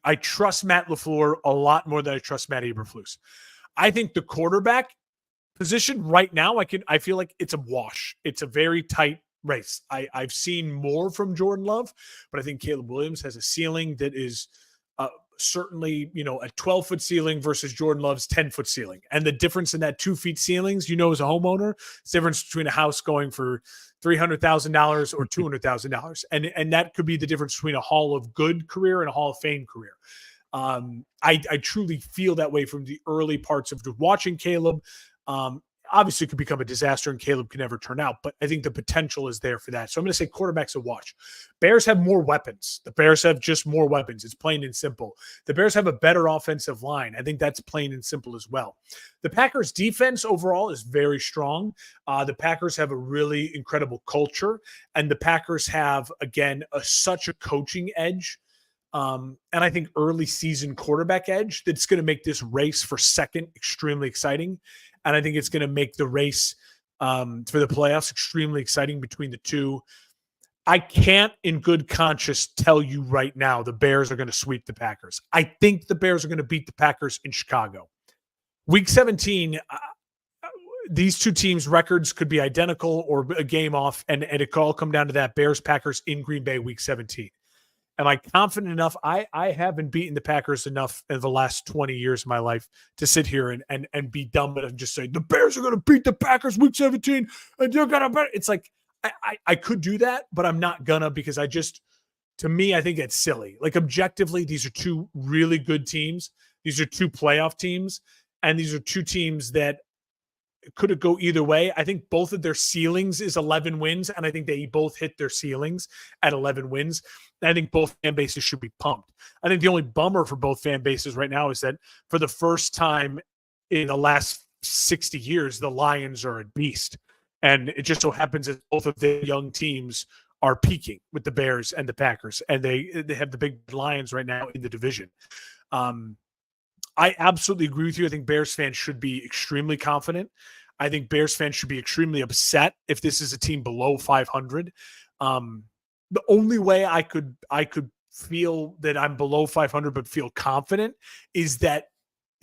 I trust Matt LaFleur a lot more than I trust Matt Eberflus. I think the quarterback position right now, I feel like it's a wash. It's a very tight race. I've seen more from Jordan Love, but I think Caleb Williams has a ceiling that is certainly, a 12-foot ceiling versus Jordan Love's 10-foot ceiling. And the difference in that 2 feet ceilings, as a homeowner, it's the difference between a house going for $300,000 or $200,000. And that could be the difference between a Hall of Good career and a Hall of Fame career. I truly feel that way from the early parts of watching Caleb. Obviously, it could become a disaster and Caleb can never turn out, but I think the potential is there for that. So I'm going to say quarterback's a watch. Bears have more weapons. The Bears have just more weapons. It's plain and simple. The Bears have a better offensive line. I think that's plain and simple as well. The Packers defense overall is very strong. The Packers have a really incredible culture, and the Packers have, again, such a coaching edge. And I think early season quarterback edge that's going to make this race for second extremely exciting. And I think it's going to make the race for the playoffs extremely exciting between the two. I can't in good conscience tell you right now the Bears are going to sweep the Packers. I think the Bears are going to beat the Packers in Chicago. Week 17, these two teams' records could be identical or a game off, and it could all come down to that Bears-Packers in Green Bay week 17. Am I confident enough? I haven't beaten the Packers enough in the last 20 years of my life to sit here and be dumb and just say, the Bears are going to beat the Packers week 17 and they're going to bet. It's like, I could do that, but I'm not gonna, because to me, I think it's silly. Like, objectively, these are two really good teams. These are two playoff teams, and these are two teams that could it go either way. I think both of their ceilings is 11 wins, and I think they both hit their ceilings at 11 wins. I think both fan bases should be pumped. I think the only bummer for both fan bases right now is that for the first time in the last 60 years, the Lions are a beast. And it just so happens that both of the young teams are peaking with the Bears and the Packers, and they have the big Lions right now in the division. I absolutely agree with you. I think Bears fans should be extremely confident. I think Bears fans should be extremely upset if this is a team below 500. The only way I could feel that I'm below 500 but feel confident is that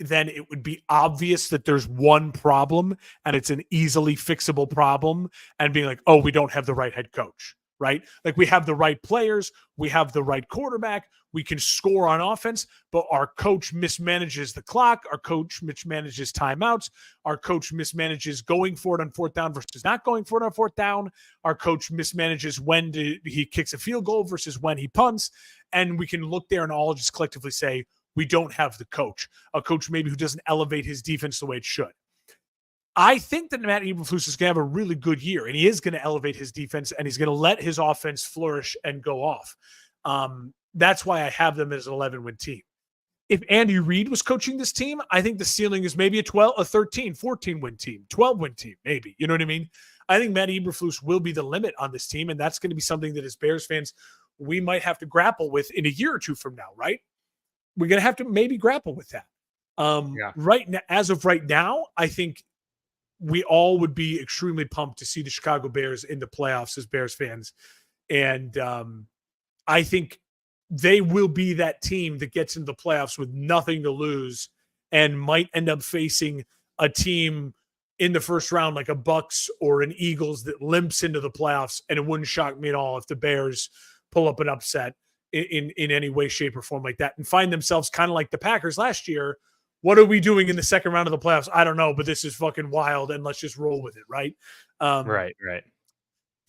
then it would be obvious that there's one problem and it's an easily fixable problem, and being like, oh, we don't have the right head coach, right? Like, we have the right players, we have the right quarterback, we can score on offense, but our coach mismanages the clock, our coach mismanages timeouts, our coach mismanages going for it on fourth down versus not going for it on fourth down, our coach mismanages when he kicks a field goal versus when he punts, and we can look there and all just collectively say, we don't have the coach, a coach maybe who doesn't elevate his defense the way it should. I think that Matt Eberflus is going to have a really good year, and he is going to elevate his defense, and he's going to let his offense flourish and go off. That's why I have them as an 11-win team. If Andy Reid was coaching this team, I think the ceiling is maybe a 13, 14-win team, 12-win team, maybe. You know what I mean? I think Matt Eberflus will be the limit on this team, and that's going to be something that as Bears fans, we might have to grapple with in a year or two from now, right? We're going to have to maybe grapple with that. Right now, as of right now, I think we all would be extremely pumped to see the Chicago Bears in the playoffs as Bears fans. And I think they will be that team that gets into the playoffs with nothing to lose and might end up facing a team in the first round like a Bucks or an Eagles that limps into the playoffs. And it wouldn't shock me at all if the Bears pull up an upset in any way, shape, or form like that and find themselves kind of like the Packers last year. What are we doing in the second round of the playoffs? I don't know, but this is fucking wild, and let's just roll with it, right? Right.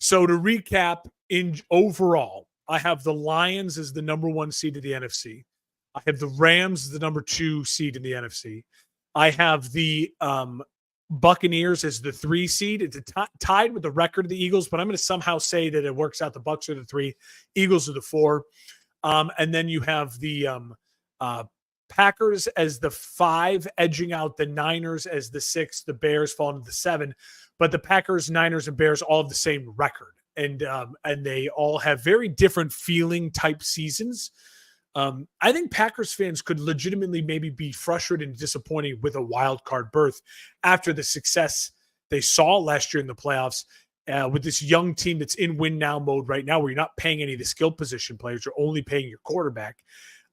So to recap, in overall, I have the Lions as the number 1 seed of the NFC. I have the Rams as the number 2 seed in the NFC. I have the Buccaneers as the 3 seed. It's tied with the record of the Eagles, but I'm going to somehow say that it works out. The Bucs are the 3, Eagles are the 4. And then you have the Packers as the 5, edging out the Niners as the 6. The Bears fall into the 7. But the Packers, Niners, and Bears all have the same record. And they all have very different feeling type seasons. I think Packers fans could legitimately maybe be frustrated and disappointed with a wild card berth after the success they saw last year in the playoffs with this young team that's in win now mode right now, where you're not paying any of the skill position players, you're only paying your quarterback.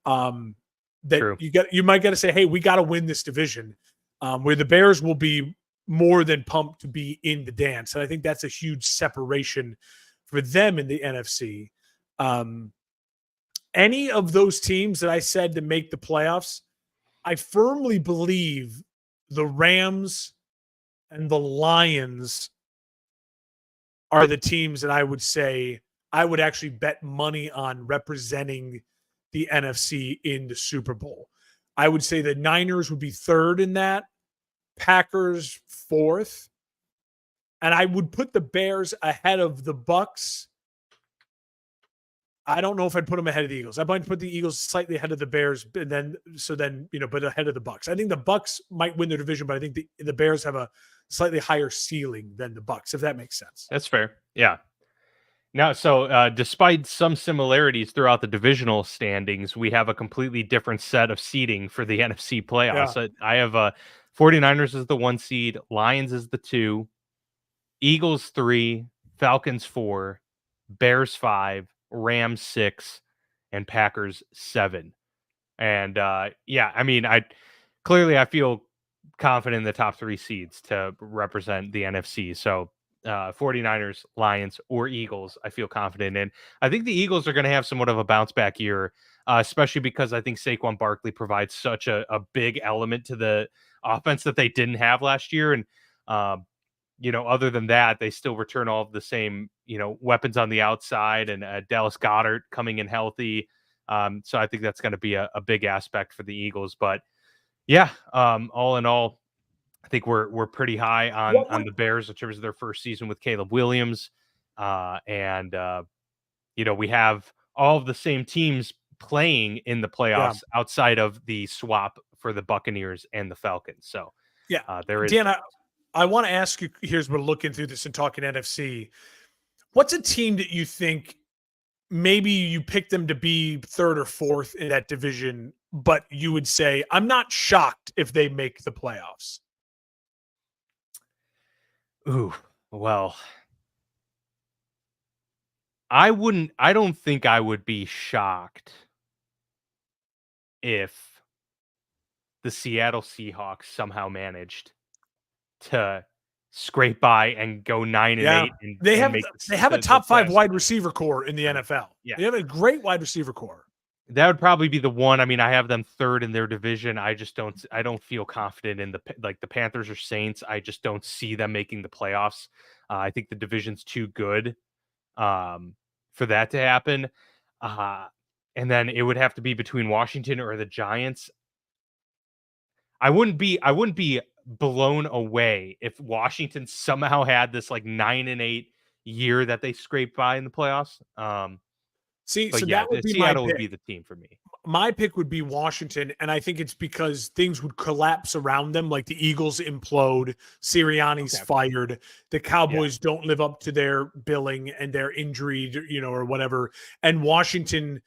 True. You might got to say, hey, we got to win this division, where the Bears will be more than pumped to be in the dance. And I think that's a huge separation for them in the NFC. Any of those teams that I said to make the playoffs, I firmly believe the Rams and the Lions are the teams that I would say I would actually bet money on representing the NFC in the Super Bowl. I would say the Niners would be 3rd in that, Packers 4th, and I would put the Bears ahead of the Bucks. I don't know if I'd put them ahead of the Eagles. I might put the Eagles slightly ahead of the Bears, and then but ahead of the Bucks. I think the Bucks might win their division, but I think the Bears have a slightly higher ceiling than the Bucks, if that makes sense. That's fair. Yeah. Now, so despite some similarities throughout the divisional standings, we have a completely different set of seeding for the NFC playoffs. Yeah. I have 49ers as the 1 seed, Lions as the 2, Eagles 3, Falcons 4, Bears 5, Rams 6, and Packers 7. And I mean, I feel confident in the top 3 seeds to represent the NFC. So 49ers, Lions, or Eagles, I feel confident in. I think the Eagles are going to have somewhat of a bounce back year, especially because I think Saquon Barkley provides such a big element to the offense that they didn't have last year. And, other than that, they still return all of the same, weapons on the outside, and Dallas Goedert coming in healthy. So I think that's going to be a big aspect for the Eagles. But yeah, all in all, I think we're pretty high on the Bears in terms of their first season with Caleb Williams. And we have all of the same teams playing in the playoffs outside of the swap for the Buccaneers and the Falcons. So there is. Dan, I want to ask you, here's we're looking through this and talking NFC. What's a team that you think maybe you pick them to be 3rd or 4th in that division, but you would say, I'm not shocked if they make the playoffs? Ooh, well, I don't think I would be shocked if the Seattle Seahawks somehow managed to scrape by and go 9-8. And they have a top 5 wide receiver core in the NFL. Yeah. They have a great wide receiver core. That would probably be the one. I mean, I have them 3rd in their division. I don't feel confident in the Panthers or Saints. I just don't see them making the playoffs. I think the division's too good for that to happen. And then it would have to be between Washington or the Giants. I wouldn't be blown away if Washington somehow had this like 9-8 year that they scraped by in the playoffs. See, But so yeah, that would be my Seattle would pick. be the team for me. My pick would be Washington, and I think it's because things would collapse around them, like the Eagles implode, Sirianni's Okay. fired, the Cowboys don't live up to their billing and they're injured, or whatever, and Washington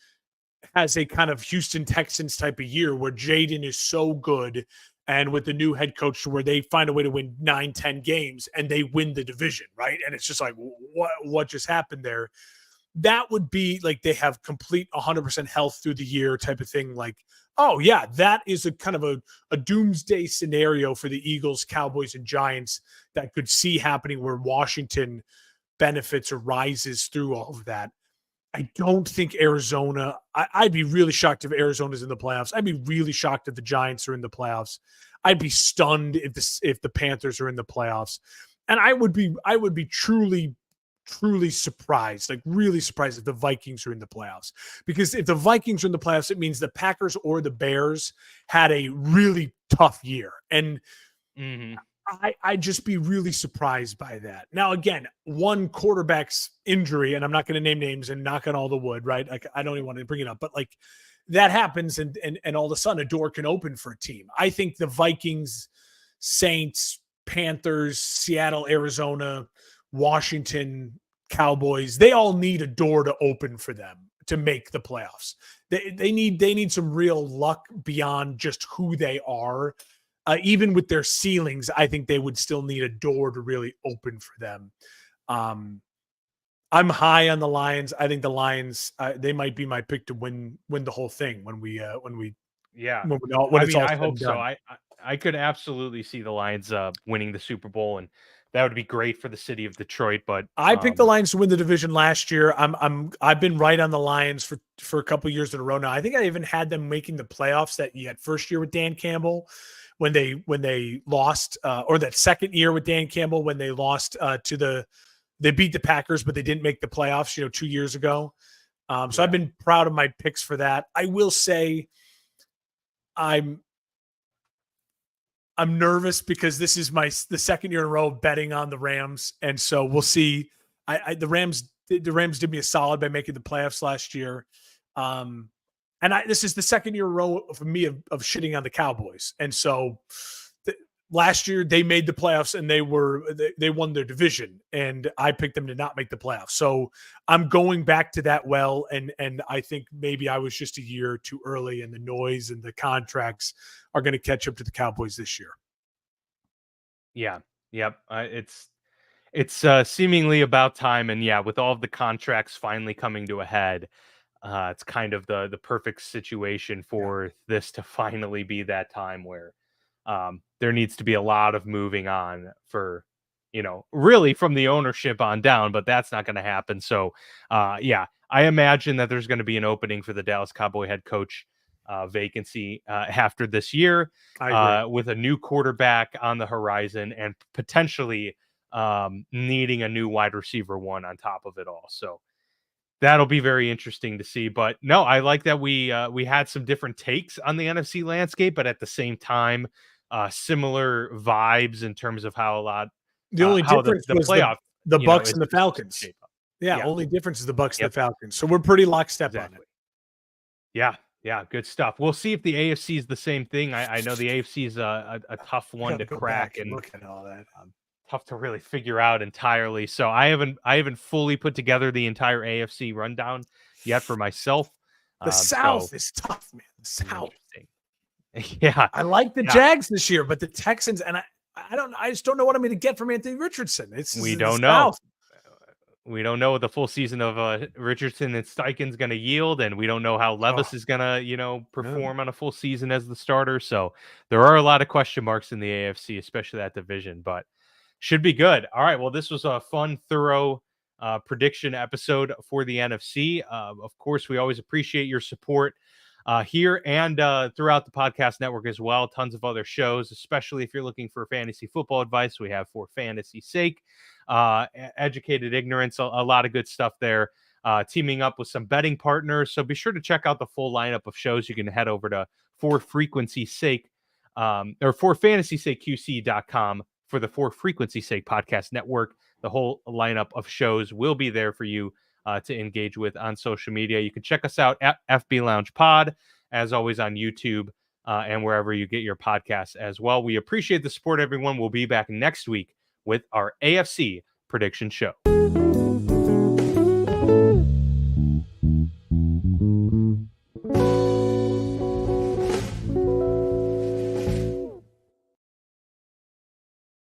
has a kind of Houston Texans type of year where Jaden is so good, and with the new head coach where they find a way to win 9-10 games and they win the division, right? And it's just like, what just happened there? That would be like they have complete 100% health through the year type of thing. Like, oh yeah, that is a kind of a doomsday scenario for the Eagles, Cowboys, and Giants that could see happening where Washington benefits or rises through all of that. I don't think Arizona, I'd be really shocked if Arizona's in the playoffs. I'd be really shocked if the Giants are in the playoffs. I'd be stunned if the Panthers are in the playoffs. And I would be truly surprised, like really surprised if the Vikings are in the playoffs. Because if the Vikings are in the playoffs, it means the Packers or the Bears had a really tough year. And I'd just be really surprised by that. Now, again, one quarterback's injury, and I'm not going to name names and knock on all the wood, right? Like, I don't even want to bring it up, but like that happens, and all of a sudden a door can open for a team. I think the Vikings, Saints, Panthers, Seattle, Arizona, Washington, Cowboys, they all need a door to open for them to make the playoffs. They need some real luck beyond just who they are. Even with their ceilings, I think they would still need a door to really open for them. I'm high on the Lions. I think the Lions, they might be my pick to win the whole thing when it's all I said hope and so. done. I could absolutely see the Lions winning the Super Bowl, and that would be great for the city of Detroit. But I picked the Lions to win the division last year. I've been right on the Lions for a couple years in a row now. I think I even had them making the playoffs that first year with Dan Campbell when they lost, or that second year with Dan Campbell when they lost they beat the Packers, but they didn't make the playoffs, 2 years ago. So I've been proud of my picks for that. I will say I'm nervous because this is the second year in a row of betting on the Rams, and so we'll see. The Rams did me a solid by making the playoffs last year, and this is the second year in a row for me of shitting on the Cowboys, and so last year they made the playoffs and they won their division, and I picked them to not make the playoffs. So I'm going back to that well, and I think maybe I was just a year too early, and the noise and the contracts are going to catch up to the Cowboys this year. Yeah. Yep. It's seemingly about time, and with all of the contracts finally coming to a head, it's kind of the perfect situation for this to finally be that time where there needs to be a lot of moving on for, really from the ownership on down, but that's not going to happen. So, I imagine that there's going to be an opening for the Dallas Cowboy head coach vacancy after this year, with a new quarterback on the horizon and potentially needing a new wide receiver one on top of it all. So that'll be very interesting to see. But no, I like that we had some different takes on the NFC landscape, but at the same time, similar vibes in terms of how the only difference the was playoff the Bucks and the Falcons. Yeah, only difference is the Bucks and the Falcons. So we're pretty lockstep on it. Yeah, good stuff. We'll see if the AFC is the same thing. I know the AFC is a tough one to crack and look at all that. Tough to really figure out entirely. So I haven't fully put together the entire AFC rundown yet for myself. The South is tough, man. The South. Yeah. I like the Jags this year, but the Texans, and I just don't know what I'm going to get from Anthony Richardson. We don't know. We don't know what the full season of Richardson and Steichen's going to yield, and we don't know how Levis is going to, perform on a full season as the starter. So there are a lot of question marks in the AFC, especially that division, but should be good. All right. Well, this was a fun, thorough prediction episode for the NFC. Of course, we always appreciate your support here and throughout the podcast network as well. Tons of other shows, especially if you're looking for fantasy football advice. We have For Fantasy's Sake, Educated Ignorance, a lot of good stuff there. Teaming up with some betting partners. So be sure to check out the full lineup of shows. You can head over to For Frequency's Sake or for fantasysakeqc.com for the For Frequency Sake Podcast Network. The whole lineup of shows will be there for you to engage with on social media. You can check us out at FB Lounge Pod, as always on YouTube and wherever you get your podcasts as well. We appreciate the support, everyone. We'll be back next week with our AFC prediction show.